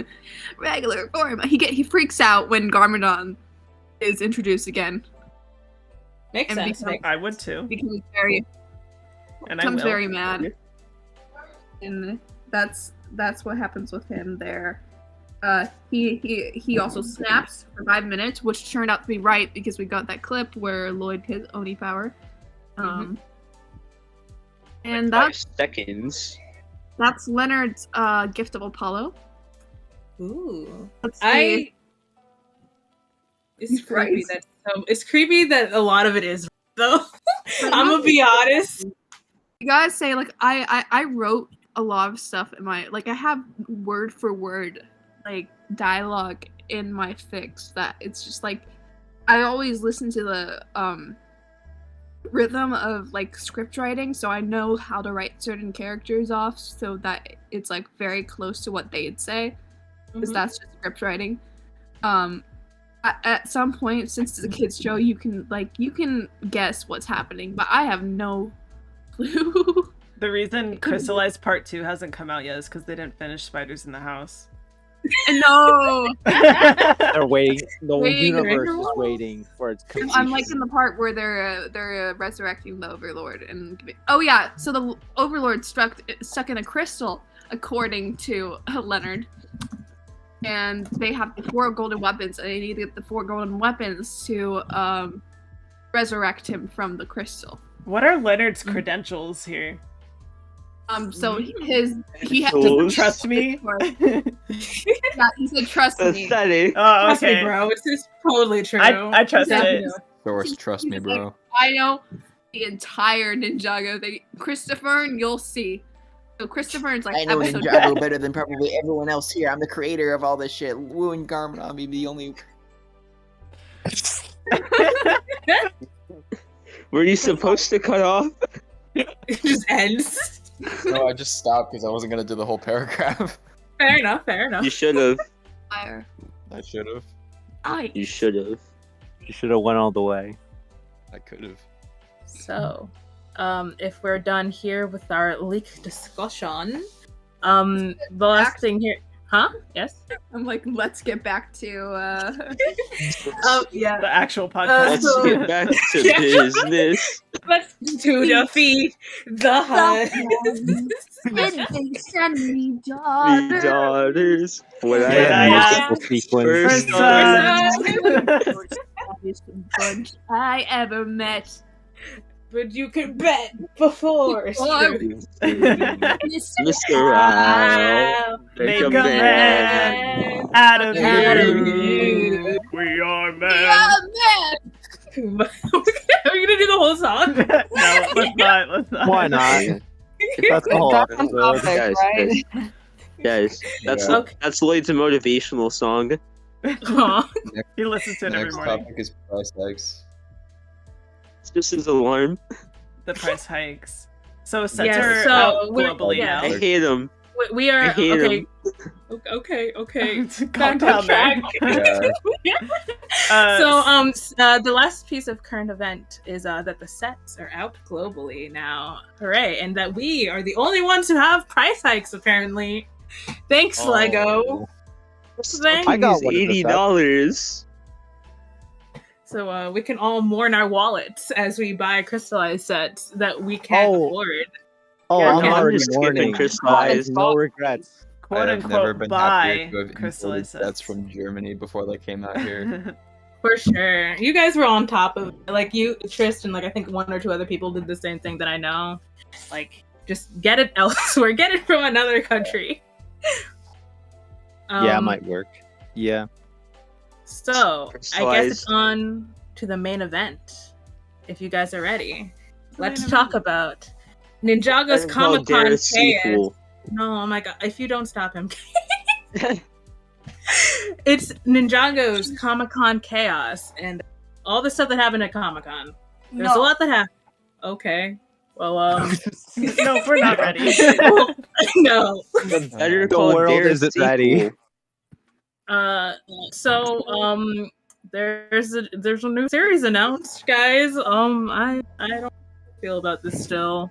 regular form. He freaks out when Garmadon is introduced again. Makes And sense. because- I would too. Becomes And I will. very mad, and that's what happens with him there. He also snaps for 5 minutes, which turned out to be right because we got that clip where Lloyd his Oni power. And Like 5 that's seconds. Leonard's gift of Apollo. Ooh. Let's see. It's Right. creepy that it's creepy that a lot of it is though. I'm gonna be honest. You gotta say, like, I wrote a lot of stuff in my, like, I have word for word like dialogue in my fics that it's just like I always listen to the rhythm of like script writing, so I know how to write certain characters off so that it's like very close to what they'd say, because that's just script writing. At some point, since it's a kids show, you can guess what's happening, but I have no clue. The reason Crystalized Part 2 hasn't come out yet is because they didn't finish Spiders in the House. No. They're waiting. The Waiting universe for is what? waiting for its completion. I'm like in the part where they're resurrecting the Overlord, and oh yeah, so the Overlord stuck in a crystal, according to Leonard, and they have the 4 golden weapons, and they need to get the 4 golden weapons to resurrect him from the crystal. What are Leonard's credentials here? So he had Tools. Trust me? yeah, he said trust me. Pathetic. Oh, Trust me, okay. bro. It's just totally true. I trust Definitely. it. Source, trust me, bro. I know the entire Ninjago thing. Christopher, you'll see. So Christopher is like I know episode Ninjago better than probably everyone else here. I'm the creator of all this shit. Wu and Garmadon be the only. Were you supposed to cut off? It just ends. No, I just stopped because I wasn't gonna do the whole paragraph. Fair enough. Fair enough. You should have. fire. I should have. You should have. You should have went all the way. I could have. So, if we're done here with our leak discussion, the last thing here, huh? Yes. I'm like, let's get back to Oh yeah. The actual podcast. Let's so- get back to Yeah. business. Let's to defeat the Huns. send me Three daughters. What Yeah, I yeah. have Musical First sequence. Son. bunch I ever met. But you can bet before. Mr. Rao. Make a man out of you. We are men. Are we gonna do the whole song? No, let's not. Let's not. Why not? If that's the whole That's on episode. topic, guys, right? Yes, that's Yeah. Okay. that's Lloyd's motivational song. Aw. He listens to it every Next morning. topic is price hikes. It's just his alarm. The price hikes. So sets Yes, are so out we're- globally yeah. I now. hate him. We I are hate okay. him. Okay. Calm Back on down there. track. Yeah. The last piece of current event is that the sets are out globally now. Hooray! And that we are the only ones who have price hikes apparently. Thanks, Oh. Lego. Thanks. I got one of the $80. So we can all mourn our wallets as we buy crystallized sets that we can't Oh. afford. Oh, Yeah, I'm no, I'm already just skipping mourning. Crystalized. No regrets. Quote I have never unquote been happier buy to have imported crystallized sets sets. from Germany before they came out here. For sure. You guys were on top of it. Like you, Tristan, like I think one or two other people did the same thing that I know. Like, just get it elsewhere. Get it from another country. Yeah, it might work. Yeah. So, I guess Crystallized. it's on to the main event. If you guys are ready. The Let's main talk event. about Ninjago's Better call Comic Con Dareth Chaos. sequel. No, oh my god, if you don't stop him. It's Ninjago's Comic Con Chaos and all the stuff that happened at Comic Con. There's a lot that happened. Okay. Well, No, we're not ready. no. Better The call world Dareth isn't sequel. ready. So there's a new series announced, guys. I don't feel about this still.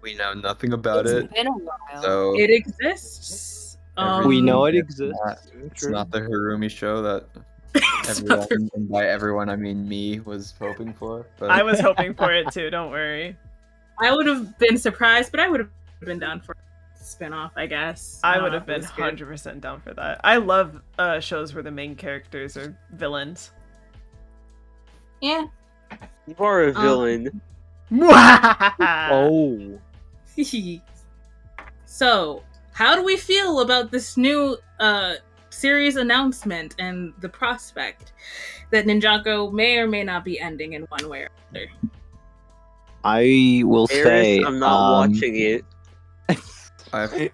We know nothing about it, It's been a while. so It exists. We know it it's exists. It's not the Harumi show that It's not everyone, and by everyone I mean me, was hoping for. But I was hoping for it too, don't worry. I would have been surprised, but I would have been down for a spin-off, I guess. I would have It been was good. 100% down for that. I love shows where the main characters are villains. Yeah. You are a villain. Oh. So, how do we feel about this new series announcement and the prospect that Ninjago may or may not be ending in one way or another? I will say. I'm not watching it. I,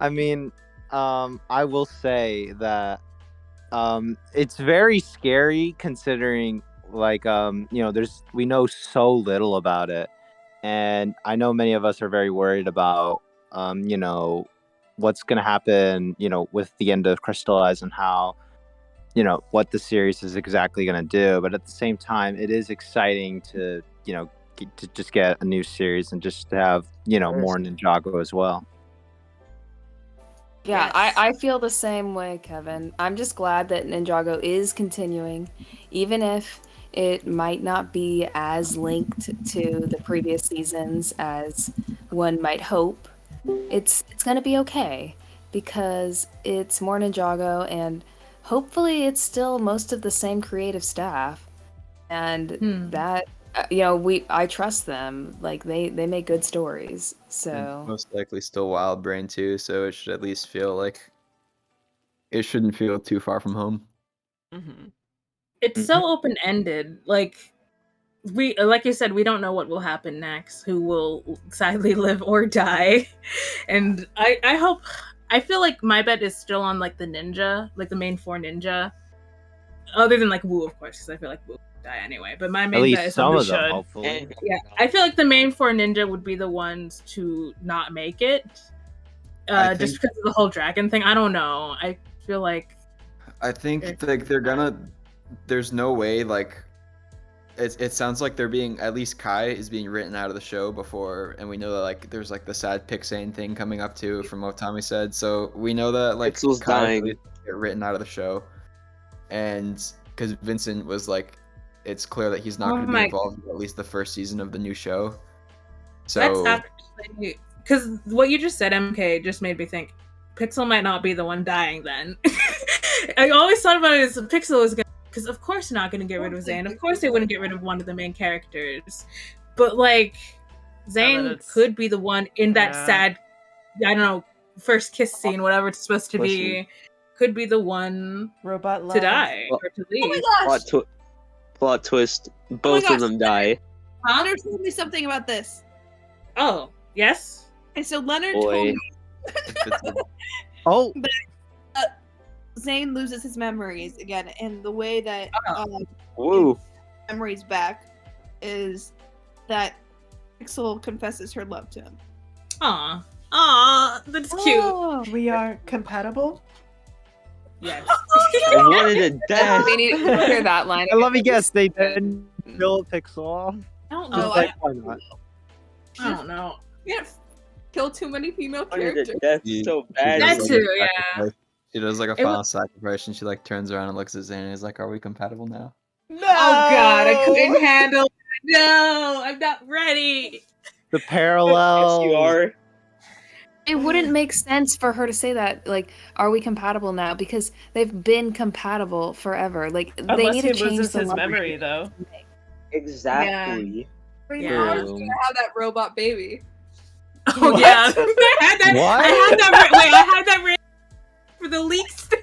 I mean, I will say that it's very scary considering, like, we know so little about it, and I know many of us are very worried about, what's gonna happen, with the end of Crystalized and how, what the series is exactly gonna do. But at the same time, it is exciting to, to just get a new series and just to have, more Ninjago as well. Yeah, Yes. I feel the same way, Kevin. I'm just glad that Ninjago is continuing, even if it might not be as linked to the previous seasons as one might hope. It's gonna be okay because it's more Ninjago, and hopefully it's still most of the same creative staff, and that I trust them. Like they make good stories, so most likely still Wild Brain too, so it should at least feel like it shouldn't feel too far from home. Mhm. It's so open-ended. Like you said, we don't know what will happen next, who will sadly live or die. And I feel like my bet is still on like the ninja, like the main four ninja. Other than like Wu, of course, because I feel like Wu would die anyway. But my At main bet least is some on the of them, should. hopefully. Yeah, I feel like the main four ninja would be the ones to not make it. I Just think- because of the whole dragon thing. I don't know. I feel like I think like they're gonna. There's no way like. It sounds like they're being, at least Kai is being written out of the show before, and we know that like there's like the sad Pixane thing coming up too from what Tommy said, so we know that like Pixel's Kai dying. will get written out of the show, and because Vincent was like, it's clear that he's not Oh going to be my- involved in at least the first season of the new show. that's So actually because what you just said, MK, just made me think Pixel might not be the one dying then. I always thought about it as Pixel is gonna, because of course they're not gonna get rid of Zane. Of course they wouldn't get rid of one of the main characters. But like Zane it's- could be the one in that Yeah. sad, I don't know, first kiss scene, whatever it's supposed to be, could be the one Robot love. to die Well- or to leave. Oh my gosh! Plot twist. Both gosh. of them die. Leonard told me something about this. Oh, yes? And so Leonard Boy. told me Oh, But Zane loses his memories again, and the way that Woo. memories back is that Pixel confesses her love to him. Aw. Aw, that's cute. Oh. We are compatible? Yes. I wanted a death. We need to hear that line. I love you guess they didn't kill Pixel. I don't No, know. Just like, why not? I don't know. You can't kill too many female I wanted characters. a death so bad. That does, too, a yeah. sacrifice. She does like a It final was- sacrifice, and she like turns around and looks at Zane and is like, "Are we compatible now?" No! Oh god, I couldn't handle it. No, I'm not ready. The parallel. Yes, you are. It wouldn't make sense for her to say that. Like, are we compatible now? Because they've been compatible forever. Like, they Unless need he to change loses the his love memory, relationship. though. Exactly. Right Yeah. now, she's gonna have that robot baby. Oh What? yeah, I had that. What? I had that. Wait, I had that for the leaks thing.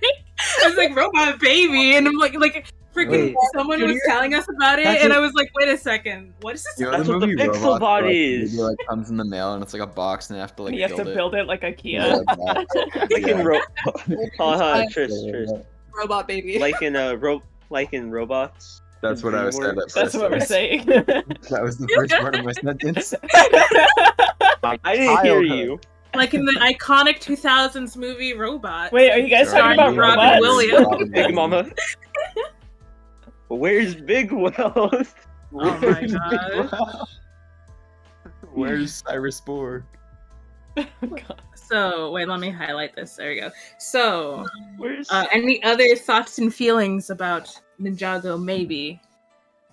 I was like robot baby, and I'm like freaking. Wait. Someone was telling us about it, That's and a- I was like, wait a second, what is this? You know That's the what the movie Pixel Robots, bot where, like, is. the movie, like, comes in the mail and it's like a box and they have to like You have to build it like Yeah, IKEA. that. Like in Yeah. Tris. Robot baby. Like in robots. That's what I was saying. That's what we're saying. That was the first part of my sentence. I didn't hear you. Like in the iconic 2000s movie Robot. Wait, are you guys talking about Robin robots? Williams. Big Mama. Where's Big Wealth? Oh my god. Where's Cyrus Borg? So wait, let me highlight this. There we go. So, Where's any other thoughts and feelings about Ninjago maybe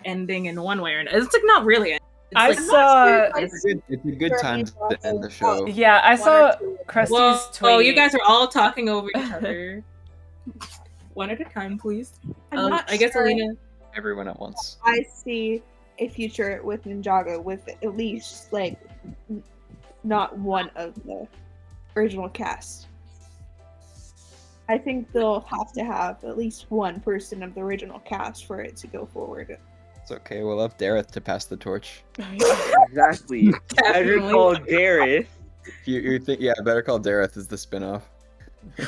ending in one way or another? It's like not really. It's I like, saw. It's a good time to end the show. Yeah, I saw Krusty's Whoa, tweet. oh, you guys are all talking over each other. One at a time, please. I'm not I guess sure Alina. Everyone at once. I see a future with Ninjago with at least like not one of the original cast. I think they'll have to have at least one person of the original cast for it to go forward. It's okay. We'll have Dareth to pass the torch. exactly? Better Definitely. call Gareth. You think? Yeah, Better Call Dareth is the spinoff.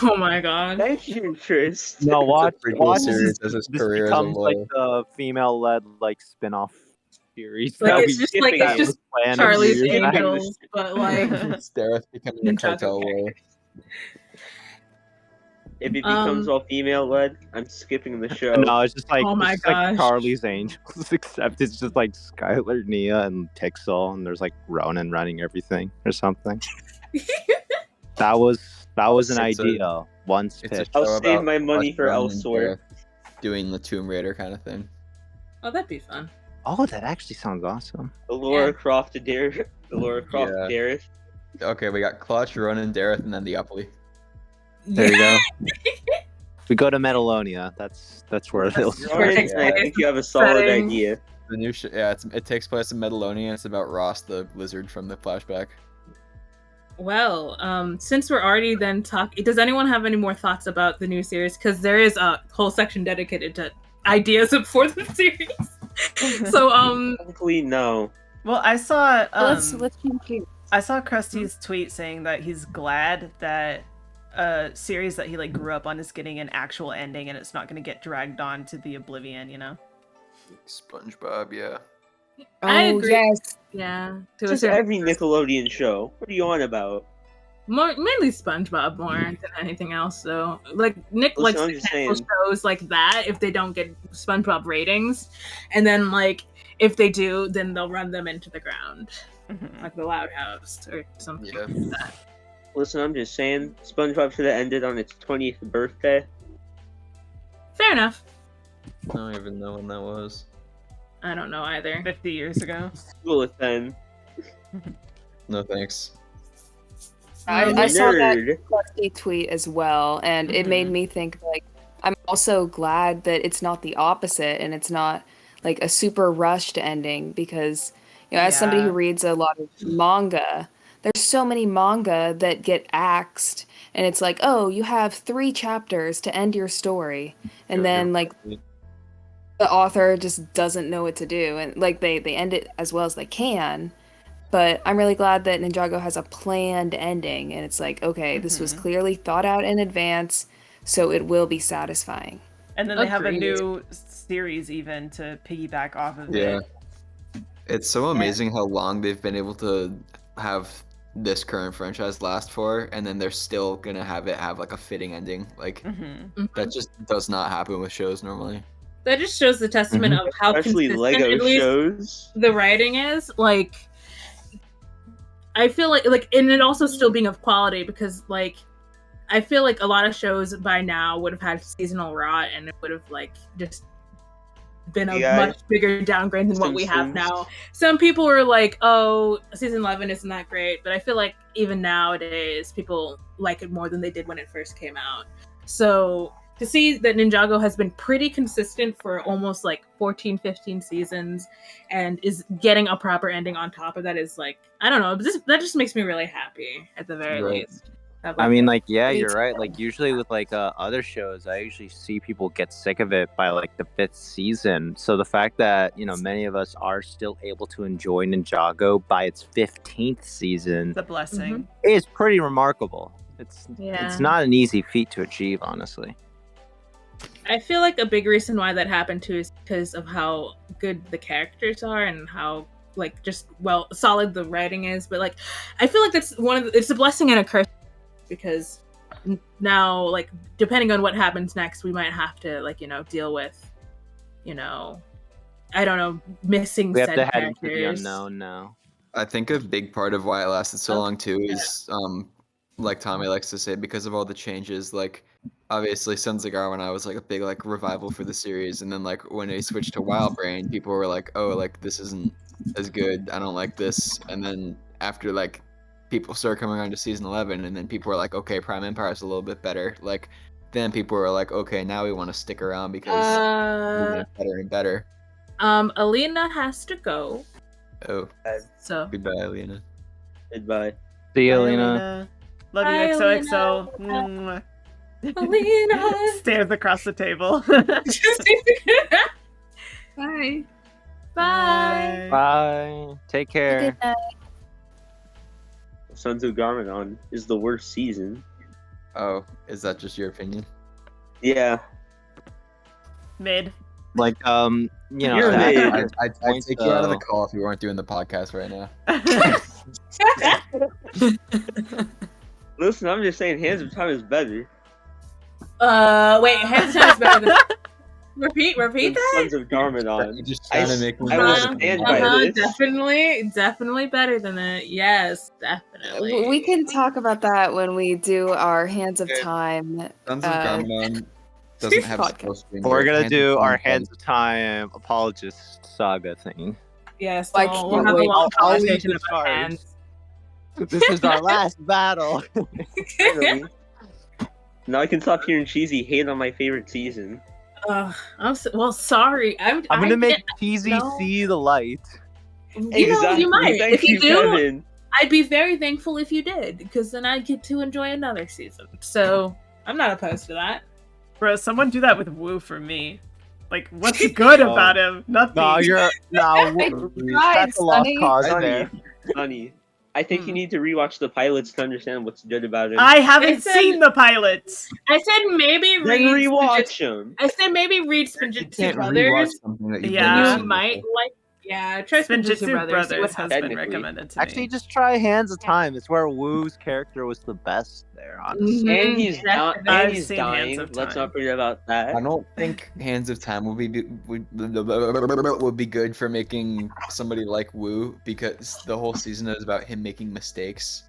Oh my god. Thank you, Tris. No, watch prequel series this, as his this career as a becomes like lawyer. the female-led like spin-off series. Like that it's we just like skipping it's just planned a Charlie's few years back. Angels, but like It's Dareth becoming a Ninjago cartel character. lawyer. If it becomes all female led, I'm skipping the show. No, it's just like Oh my it's just like gosh. Charlie's Angels, except it's just like Skylor, Nia, and Pixel, and there's like Ronin running everything or something. That was an It's a- idea once It's a pitched. I'll show save about my money for Ronin and elsewhere. Dareth doing the Tomb Raider kind of thing. oh, that'd be fun. Oh, that actually sounds awesome. The Laura Yeah. Croft to Dareth. The Laura Croft Yeah. Dareth. Okay, we got Clutch, Ronin, Dareth, and then the Upply. There you go. We go to Metalonia. That's where it'll Perfect. I think you have a solid Setting. idea. The new it takes place in Metalonia. It's about Ross, the lizard from the flashback. Well, since we're already then talking, does anyone have any more thoughts about the new series? Because there is a whole section dedicated to ideas for the series. So, Hopefully, no. Well, I saw. let's change gears. I saw Krusty's tweet saying that he's glad that a series that he like grew up on is getting an actual ending and it's not going to get dragged on to the oblivion, you know. SpongeBob, yeah. I Oh agree. yes. yeah, to a Just certain every Nickelodeon show. What are you on about? mainly SpongeBob more than anything else. So, like Nick likes I'm to just cancel saying. shows like that if they don't get SpongeBob ratings, and then like if they do, then they'll run them into the ground, like the Loud House or something Yeah. like that. Listen, I'm just saying. SpongeBob should have ended on its 20th birthday. Fair enough. I don't even know when that was. I don't know either. 50 years ago. School it then. No thanks. I saw that Nerd. Krusty tweet as well, and it made me think like I'm also glad that it's not the opposite and it's not like a super rushed ending because as somebody who Yeah. reads a lot of manga, there's so many manga that get axed and it's like, oh, you have 3 chapters to end your story, and then like the author just doesn't know what to do, and like they end it as well as they can, But I'm really glad that Ninjago has a planned ending, and it's like, okay, this was clearly thought out in advance, so it will be satisfying. And then they have a Agreed. new series even to piggyback off of Yeah. it. It's so amazing how long they've been able to have this current franchise last for, and then they're still gonna have it have like a fitting ending. Like that just does not happen with shows normally. That just shows the testament of how Especially consistent Lego at least shows. the writing is. Like, I feel like, and it also still being of quality, because like I feel like a lot of shows by now would have had seasonal rot, and it would have like just been a much bigger downgrade than what we have now. Some people were like, oh, season 11 isn't that great, but I feel like even nowadays people like it more than they did when it first came out. So to see that Ninjago has been pretty consistent for almost like 14, 15 seasons and is getting a proper ending on top of that is like, I don't know, that just makes me really happy at the very least. I mean, like, yeah, you're right. Like, usually with like other shows, I usually see people get sick of it by like the 5th season. So the fact that, you know, many of us are still able to enjoy Ninjago by its 15th season, the blessing, is pretty remarkable. It's not an easy feat to achieve, honestly. I feel like a big reason why that happened too is because of how good the characters are and how like just solid the writing is. But like, I feel like that's it's a blessing and a curse, because now, like, depending on what happens next, we might have to, like, you know, deal with, you know, I don't know, missing we have said to head characters. into the unknown now. I think a big part of why it lasted so long too is like Tommy likes to say, because of all the changes. Like, obviously Sons of Garmadon was like a big like revival for the series, and then like when they switched to Wild Brain, people were like, oh, like this isn't as good, I don't like this. And then after like people started coming on to season 11, and then people were like, okay, Prime Empire is a little bit better. Like then people were like, okay, now we want to stick around because we're getting better and better. Alina has to go. Oh, so goodbye, Alina. Goodbye. See you, Alina. Love you, Bye, XOXO. Alina. Stares across the table. Bye. Bye. Bye. Take care. Good night. Sons of Garmadon is the worst season. Oh, is that just your opinion? Yeah. Mid. Like, you know, You're mid. I'd take you out of the call if you weren't doing the podcast right now. Listen, I'm just saying Hands of Time is better. Wait, Hands of Time is better than... Repeat that? Sons of Garmadon. You're just trying to make me I will stand by this. Definitely better than it. Yes, definitely. We can talk about that when we do our Hands of Time. Sons of Garmadon doesn't have a podcast. screen. We're gonna do our Hands of Time apologist saga thing. Yes, I we'll can't have a wait. long I'll lead conversation the about charge. hands. This is our last battle. Really? Now I can stop hearing cheesy hate on my favorite season. Sorry. I'm gonna make Cheesy see the light. You know, you might. Thank If you do, Kevin. I'd be very thankful if you did, because then I'd get to enjoy another season. So I'm not opposed to that. Bro, someone do that with Wu for me. Like, what's good about him? Nothing. That's a lost cause there. Sonny, I think you need to rewatch the pilots to understand what's good about it. I haven't seen the pilots. I said maybe Then read rewatch them. I said maybe read Spinjitzu Brothers. Yeah. You might like. Yeah, try Spinjitzu Brothers. has been recommended to me. Actually, just try Hands of Time. It's where Wu's character was the best there, honestly. And he's I've he's seen dying. Hands of Let's Time. not forget about that. I don't think Hands of Time would be good for making somebody like Wu, because the whole season is about him making mistakes.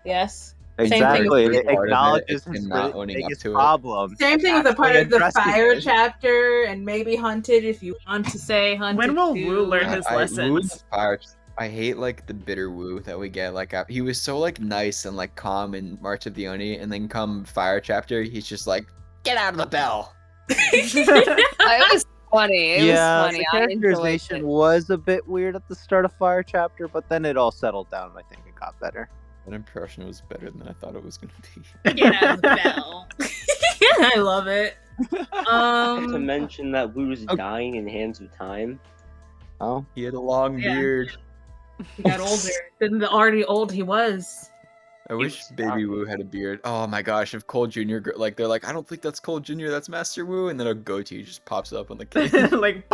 Yes. Exactly. Same thing It with acknowledges him his not owning up biggest to it. problem. Same thing with the part of the Addressing fire it. chapter, and maybe Hunted if you want to say Hunted. When will too. Wu learn his lessons? I hate like the bitter Wu that we get. Like he was so like nice and like calm in March of the Oni, and then come Fire chapter, he's just like, get out of the bell. It was funny. It was funny. The I enjoyed characterization it. was a bit weird at the start of Fire chapter, but then it all settled down. I think it got better. That impression was better than I thought it was gonna be. Get out of the bell. I love it. Not to mention that Wu's dying in Hands of Time. Oh, he had a long beard. He got older than the already old he was. I wish Baby Wu had a beard. Oh my gosh, if Cole Jr. like they're like, I don't think that's Cole Jr. That's Master Wu, and then a goatee just pops up on the kid. Like,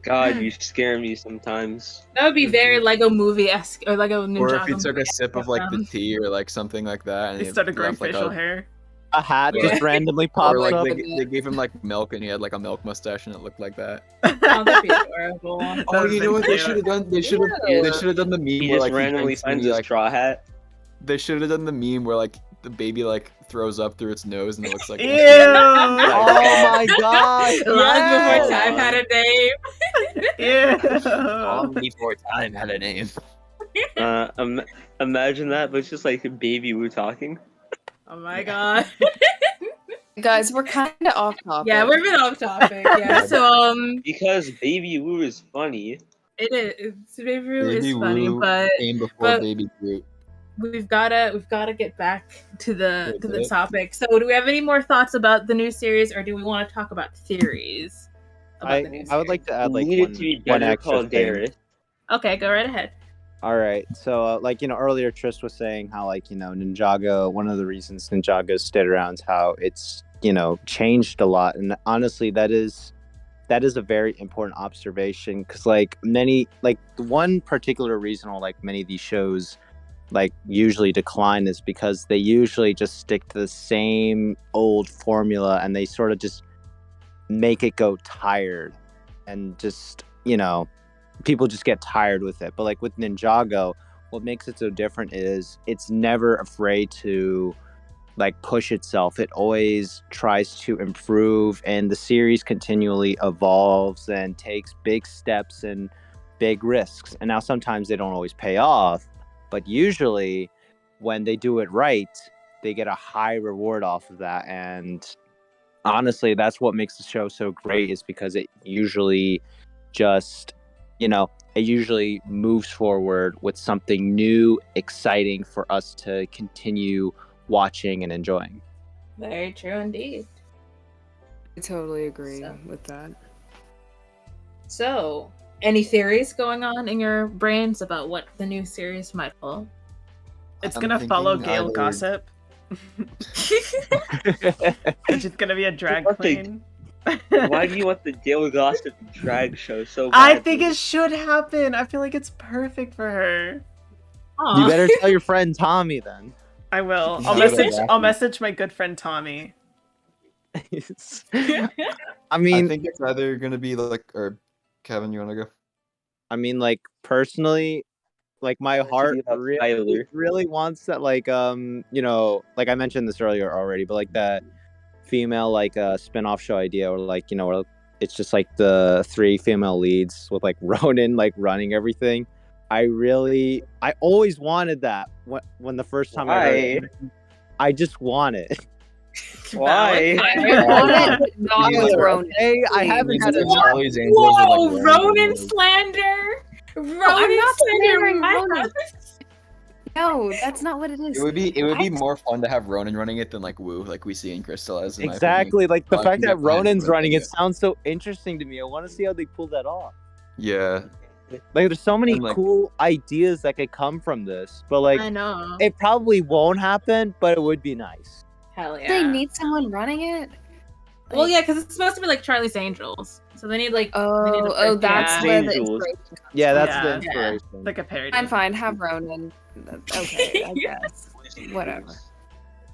God, you scare me sometimes. That would be very Lego movie-esque or Lego Ninjago. Or if he took a sip of like the tea or like something like that, and he started growing left, like, facial hair. A hat just randomly pops or like up. they gave him like milk, and he had like a milk mustache, and it looked like that. Oh, that'd be adorable. Oh, you know what they should have done? They should have done the meme He where just like randomly finds a straw hat. They should have done the meme where like the baby like throws up through its nose and it looks like. Ew! Oh my god! Long before time had a name. Long before time had a name. Imagine that, but it's just like Baby Wu talking. Oh my god. Guys, we're kind of off topic. Yeah, we're a bit off topic. Yeah, so because Baby Wu is funny. It is. Baby Wu Baby is funny, Wu but came before Baby Groot. we've gotta get back to the topic. So, do we have any more thoughts about the new series, or do we want to talk about theories about the new series? I would like to add like We need to be one better extra called thing. Dareth. Okay, go right ahead. All right. So, like, earlier Trist was saying how, like, Ninjago, one of the reasons Ninjago stayed around is how it's, changed a lot. And honestly, that is a very important observation because, like, one particular reason why, like, many of these shows, like, usually decline is because they usually just stick to the same old formula and they sort of just make it go tired and just, people just get tired with it. But like with Ninjago, what makes it so different is it's never afraid to like push itself. It always tries to improve, and the series continually evolves and takes big steps and big risks. And now sometimes they don't always pay off, but usually when they do it right, they get a high reward off of that. And honestly, that's what makes the show so great, is because it usually just it usually moves forward with something new, exciting for us to continue watching and enjoying. Very true indeed. I totally agree with that. So, any theories going on in your brains about what the new series might hold? It's gonna follow Gale Gossip. It's just gonna be a drag queen. Why do you want the Gale Gossip drag show so I bad? think it should happen. I feel like it's perfect for her. Aww. You better tell your friend Tommy then. I will. Yeah. I'll message my good friend Tommy. I mean, I think it's either gonna be like, or Kevin, you wanna go? I mean, like, personally, like, my heart really wants that, like, like I mentioned this earlier already, but like that female, like, spin-off show idea, or like, where it's just like the 3 female leads with like Ronin like running everything. I always wanted that when the first time I heard it. I just want it. Why? Not with Ronin. Hey, I haven't had Whoa, Ronin slander! I'm not slandering my Ronin. house. No, that's not what it is. It would be more fun to have Ronin running it than like Wu, like we see in Crystalized. Exactly, like the fact that Ronin's running it it. sounds so interesting to me. I want to see how they pull that off. Yeah. Like, there's so many And, like, cool ideas that could come from this, but like, I know. it probably won't happen, but it would be nice. Hell yeah. They need someone running it. Well, yeah, because it's supposed to be like Charlie's Angels, so they need like. they need That's where the Angels. inspiration comes Yeah, that's Yeah. the inspiration. Like a parody. I'm fine. Have Ronin. Okay, I guess. Whatever.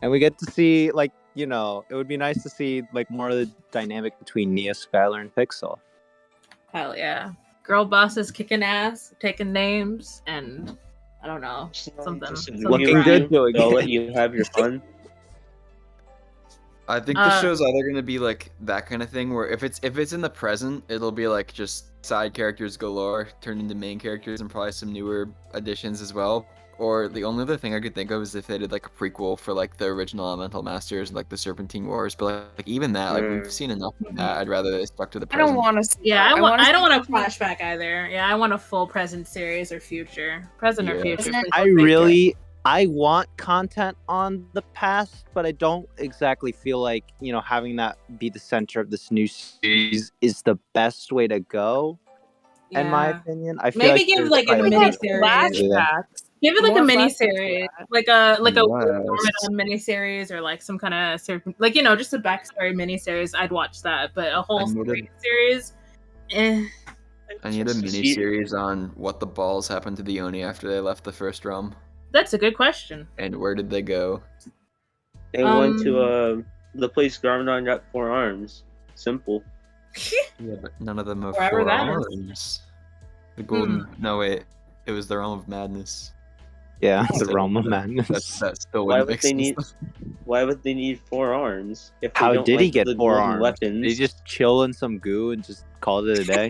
And we get to see, like, it would be nice to see like more of the dynamic between Nia, Skylor, and Pixel. Hell yeah. Girl bosses kicking ass, taking names, and I don't know. Something. Looking good doing They'll it. let you have your fun. I think the show's either gonna be like that kind of thing where if it's in the present, it'll be like just side characters galore turned into main characters and probably some newer additions as well. Or the only other thing I could think of is if they did like a prequel for like the original Elemental Masters and like the Serpentine Wars. But like even that, like we've seen enough of that. I'd rather they stuck to the I present. don't want to see. Yeah, that. I don't want a flashback either. Yeah, I want a full present series or future. Present or Yeah. future. I want content on the past, but I don't exactly feel like, having that be the center of this new series is the best way to go. in my Yeah. opinion. I feel Maybe like give there's like a quite We bit have of things miniseries. to do there. flashbacks. Give it like a More flashbacks miniseries, for that. like a Yes. Garmadon miniseries, or like some kind of like just a backstory miniseries. I'd watch that, but a I whole need a, story series, eh. I need a Just mini series on what the balls happened to the Oni after they left the first realm, That's a good question. and where did they go? They went to the place Garmadon got 4 arms. Simple. Yeah, but none of them have Wherever 4 that is. arms. The golden. No wait, it was the realm of madness. Yeah, the Still- realm of that- madness. That still Why wouldn't would make they sense. need? Why would they need 4 arms? If they How don't did he like get the 4 golden arms? weapons? Did he just chill in some goo and just call it a day?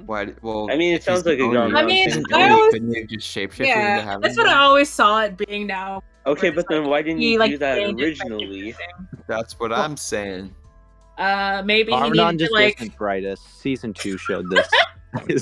Why? Well, I mean, it if he's sounds like a Oni- Garmadon I mean, if he's thing. I Oni, always- couldn't he have just shapeshifted into Yeah, having that's what I them? always saw it being now. Okay, where but it's then like, why didn't he, he like, do that gained effective originally? everything. That's what I'm saying. Maybe he Garmadon needed just to like. wasn't brightest. Season 2 showed this. Over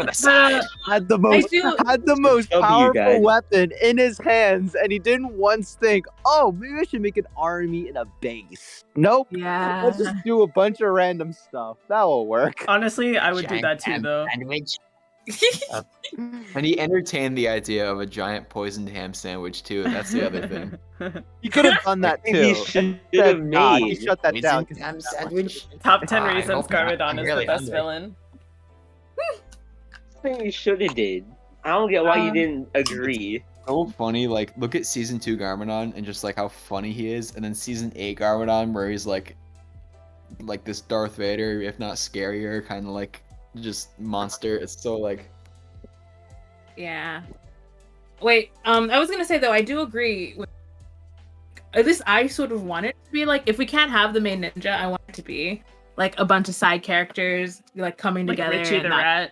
the side. had the W, most powerful guys. weapon in his hands, and he didn't once think, "Oh, maybe I should make an army and a base." Nope. Yeah. Let's just do a bunch of random stuff. That will work. Honestly, I would do that too, though. Sandwich. And he entertained the idea of a giant poisoned ham sandwich too. That's the other thing. He could have done that too. He and should said, have "Nah," he made. shut that down. 'cause Ham he's not sandwich. Top 10 I reasons hope not. Garmadon I'm is really the best hungry. villain. Thing you should have did. I don't get why you Um, didn't agree. So funny, like look at season 2 Garmadon and just like how funny he is, and then season 8 Garmadon where he's like this Darth Vader, if not scarier, kind of like just monster. It's so like Yeah. Wait, I was gonna say though, I do agree with at least I sort of want it to be like, if we can't have the main ninja, I want it to be like a bunch of side characters like coming Like together. Richie and the not- Rat.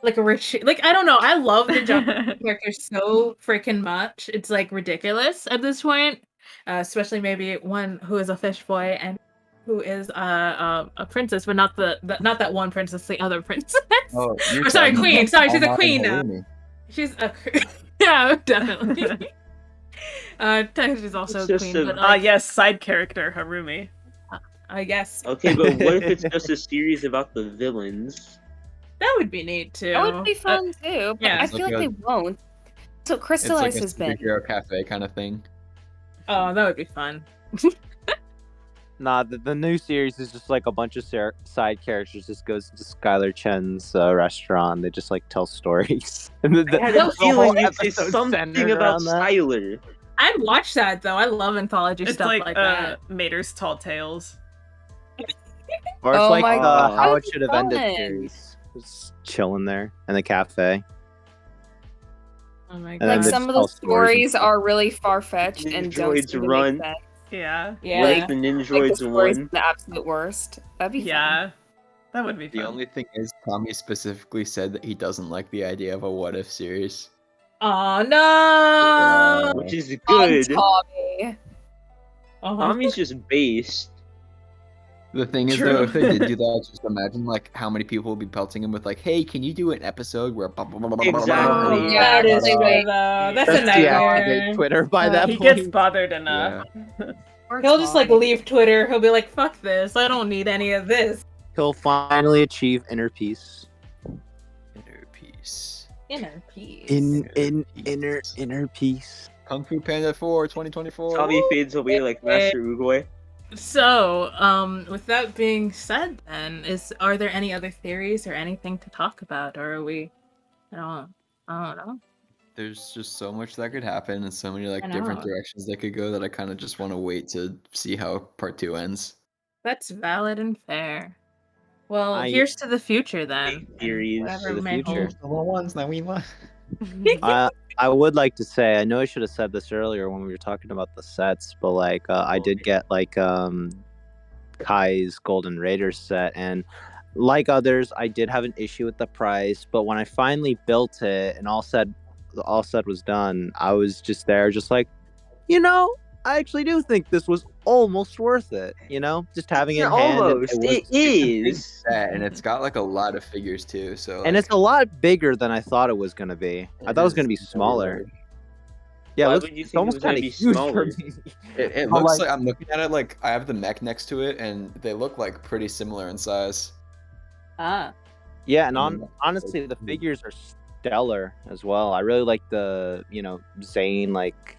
Like a Richie, like I don't know. I love ninja characters so freaking much. It's like ridiculous at this point. Especially maybe one who is a fish boy and who is a princess, but not not that one princess, the other princess. oh, Or sorry, queen. Sorry, she's a queen now. She's a yeah, definitely. Technically she's also It's a just queen, a- but Ah, like, yes, side character Harumi. I guess Okay, but what if it's just a series about the villains? that would be neat too. That would be fun too, but yeah. I feel Like like they a- won't. So It's like Crystalized a has been. superhero cafe kind of thing. Oh, that would be fun. Nah, the new series is just like a bunch of side characters. Just goes to Skylor Chen's restaurant. They just like tell stories. And I had a feeling you'd say something about Skylor. I'd watch that though. I love anthology It's stuff like, like that. Mater's Tall Tales. Or it's Oh like my God, how that it would should be have ended fun. series. Just chilling there in the cafe. Oh my And god. then Like they some just of tell the stories and stories stuff. are really far fetched and don't Ninjoids seem to run. make sense. Yeah. Yeah. What if the Like the Ninjoids stories won? the absolute worst. That'd be Yeah. That would be fun. The only thing is, Tommy specifically said that he doesn't like the idea of a what if series. Oh no. Which is fun. good. Tommy. Tommy's just based. The thing is, True. though, if they did do that, just imagine like how many people would be pelting him with like, "Hey, can you do an episode where?" Blah, blah, blah, blah, blah, blah, blah, blah, Exactly. blah, Yeah, That is really true wait. though. That's a Just deactivate nightmare. Twitter by that He point. gets bothered enough. Poor He'll just like Tommy. leave Twitter. He'll be like, "Fuck this! I don't need any of this." He'll finally achieve inner peace. Inner peace. Inner peace. Inner peace. Kung Fu Panda 4 2024. Tommy fades away like Master Uruguay. So, with that being said, then are there any other theories or anything to talk about, or are we? I don't know. There's just so much that could happen and so many like I different know. directions they could go that I kind of just want to wait to see how part 2 ends. That's valid and fair. Well, I- here's to the future then. Big theories Whatever for the it may future. hold. The little ones that we want. I would like to say, I know I should have said this earlier when we were talking about the sets, but like I did get like Kai's Golden Raiders set, and like others, I did have an issue with the price, but when I finally built it and all said was done, I was just there, just like, I actually do think this was almost worth it. Just having it in hand. Almost. It is. Set, and it's got like a lot of figures too. So And it's a lot bigger than I thought it was gonna be. I thought it was gonna be is smaller. Yeah, Why it looks, would you it's think it almost was gonna kind be of huge smaller? for me. It But, looks like- like I'm looking at it like I have the mech next to it, and they look like pretty similar in size. Ah. Yeah, and And honestly, the figures are stellar as well. I really like the Zane like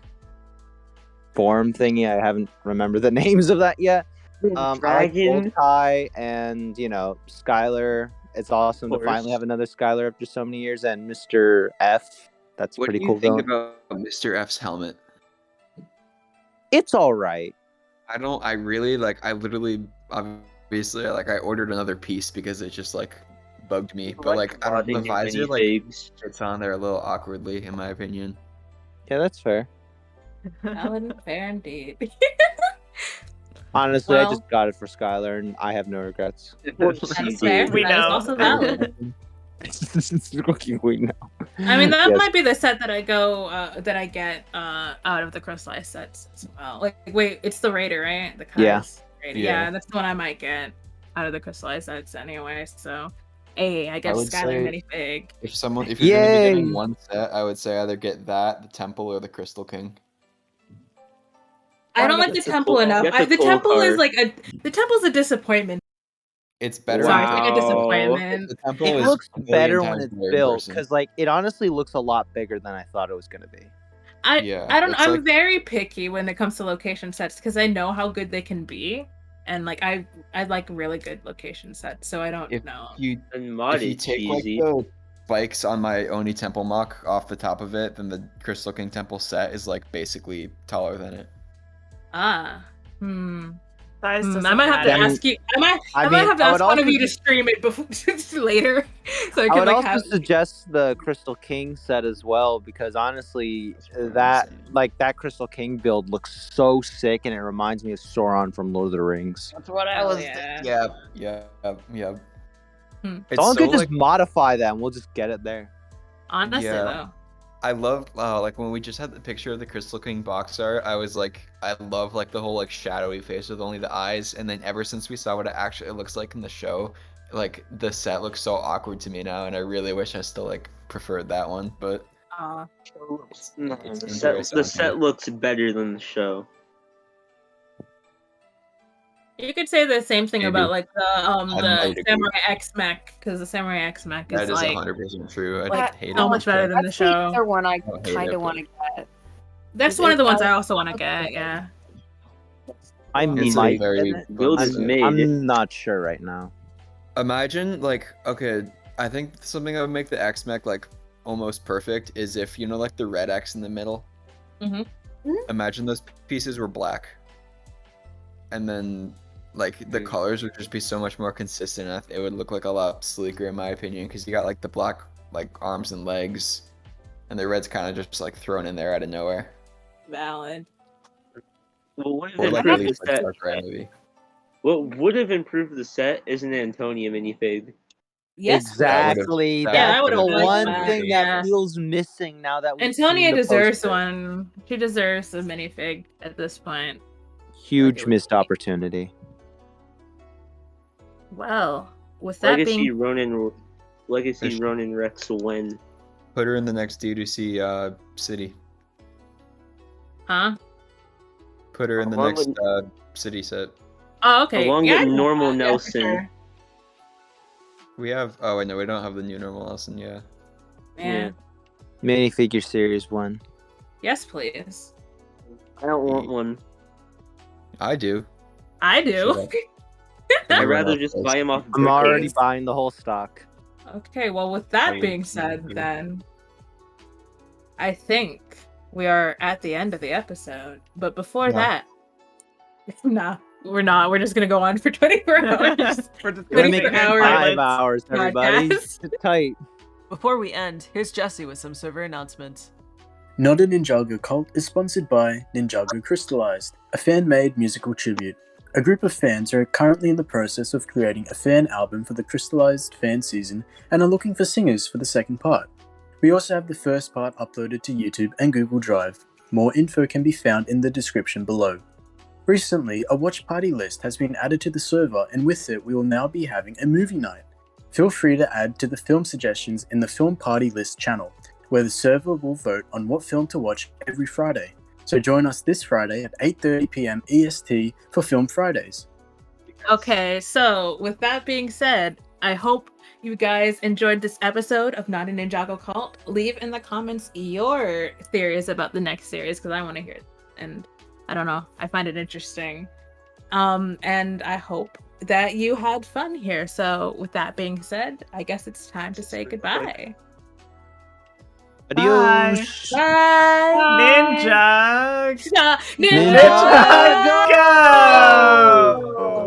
form thingy. I haven't remembered the names of that yet. I like Dragon. Volkai and Skylor. It's awesome to course. finally have another Skylor after so many years, and Mr. F. That's what pretty do you cool think villain. about Mr. F's helmet? It's all right. I really like. I literally, obviously, like I ordered another piece because it just like bugged me. But like, I don't. The modding your visor like minifigs. fits on there a little awkwardly, in my opinion. Yeah, that's fair. Valid, fair indeed. Honestly, I Well- just got it for Skylar, and I have no regrets. That's fair. We That is know. also valid. We know. I mean, that Yes. might be the set that I get out of the Crystalized sets as well. Like, wait, it's the Raider, right? The Yeah. Kai's Raider. Yeah. Yeah, that's the one I might get out of the Crystalized sets anyway. So, hey, I get would Skylor say- minifig. If you're gonna be getting Yay! one set, I would say either get that, the Temple, or the Crystal King. I don't like the That's a temple cool- enough. that's a The cool temple is card. the temple's a disappointment. It's better. Sorry, in it's like a person. disappointment. The Temple It is looks a million better when times it's better in built person. because, like, it honestly looks a lot bigger than I thought it was gonna be. Yeah, I don't. it's I'm like- very picky when it comes to location sets because I know how good they can be, and like I like really good location sets. So I don't If know. you And if you modded take like cheesy. the spikes on my Oni Temple mock off the top of it, then the Crystal King Temple set is like basically taller than it. Ah. Size doesn't I might have to matter. ask you. I might mean, have to I ask would one of also you to stream it before later, so I I can would like also have. suggest the Crystal King set as well because honestly, that Crystal King build looks so sick and it reminds me of Sauron from Lord of the Rings. That's what I Oh, was. yeah. Yeah. It's Someone so, could just like, modify them. We'll just get it there. Honestly, Yeah. though. I love like when we just had the picture of the Crystal King box art, I was like, I love like the whole like shadowy face with only the eyes, and then ever since we saw what it actually looks like in the show, like the set looks so awkward to me now, and I really wish I still like preferred that one, but No, it's the interesting. set looks better than the show. You could say the same thing Maybe. about like the might agree. Samurai X Mech because the Samurai X Mech That is is like 100% true. I like hate so it. much better than the That's show. the other one I don't hate kind it, of but- want to get. That's Is one it of the ones I valid? also want to get. Yeah. I It's a might very get it. Build fun is set. made. I'm not sure right now. Imagine like, okay, I think something that would make the X mech like almost perfect is if like the red X in the middle. Mhm. Imagine those pieces were black, and then like the colors would just be so much more consistent. It would look like a lot sleeker in my opinion because you got like the black like arms and legs, and the red's kind of just like thrown in there out of nowhere. Valid. Well, what Or if like improved really the set? Dark Red movie. What would have improved the set is an Antonia minifig. Yes. Exactly. that Yeah, I That's would've the liked one that, thing yeah. that feels missing now that we've Antonia seen the deserves poster. one. She deserves a minifig at this point. Huge Like, missed opportunity. Well, with that Legacy being Legacy Ronin Rex Wen. Put her in the next D2C city. huh? Put her in the Along next with- city set. Oh, okay. Along yeah, with I can- normal yeah, for Nelson. sure. We have. Oh wait, no, we don't have the new normal Nelson. Yeah. Yeah. Minifigure series 1. Yes, please. I don't want one. I do. I do. Shut up. I'd Everyone rather else just does. buy him off. I'm already Brickhead. buying the whole stock. Okay, well, with that mean, being said, yeah. then I think we are at the end of the episode. But before Yeah. that, nah, we're not. We're just gonna go on for 24 hours. We're just We're gonna making make it hour 5 hours, everybody. podcast. Sit tight. Before we end, here's Jesse with some server announcements. Not a Ninjago Cult is sponsored by Ninjago Crystalized, a fan-made musical tribute. A group of fans are currently in the process of creating a fan album for the Crystalized fan season and are looking for singers for the second part. We also have the first part uploaded to YouTube and Google Drive. More info can be found in the description below. Recently, a watch party list has been added to the server, and with it we will now be having a movie night. Feel free to add to the film suggestions in the Film Party List channel, where the server will vote on what film to watch every Friday. So join us this Friday at 8:30 p.m. EST for Film Fridays. Okay, so with that being said, I hope you guys enjoyed this episode of Not a Ninjago Cult. Leave in the comments your theories about the next series because I want to hear it. And I don't know, I find it interesting. And I hope that you had fun here. So with that being said, I guess it's time to say goodbye. Adios. Bye. Ninja. Ninja. Ninja. Go!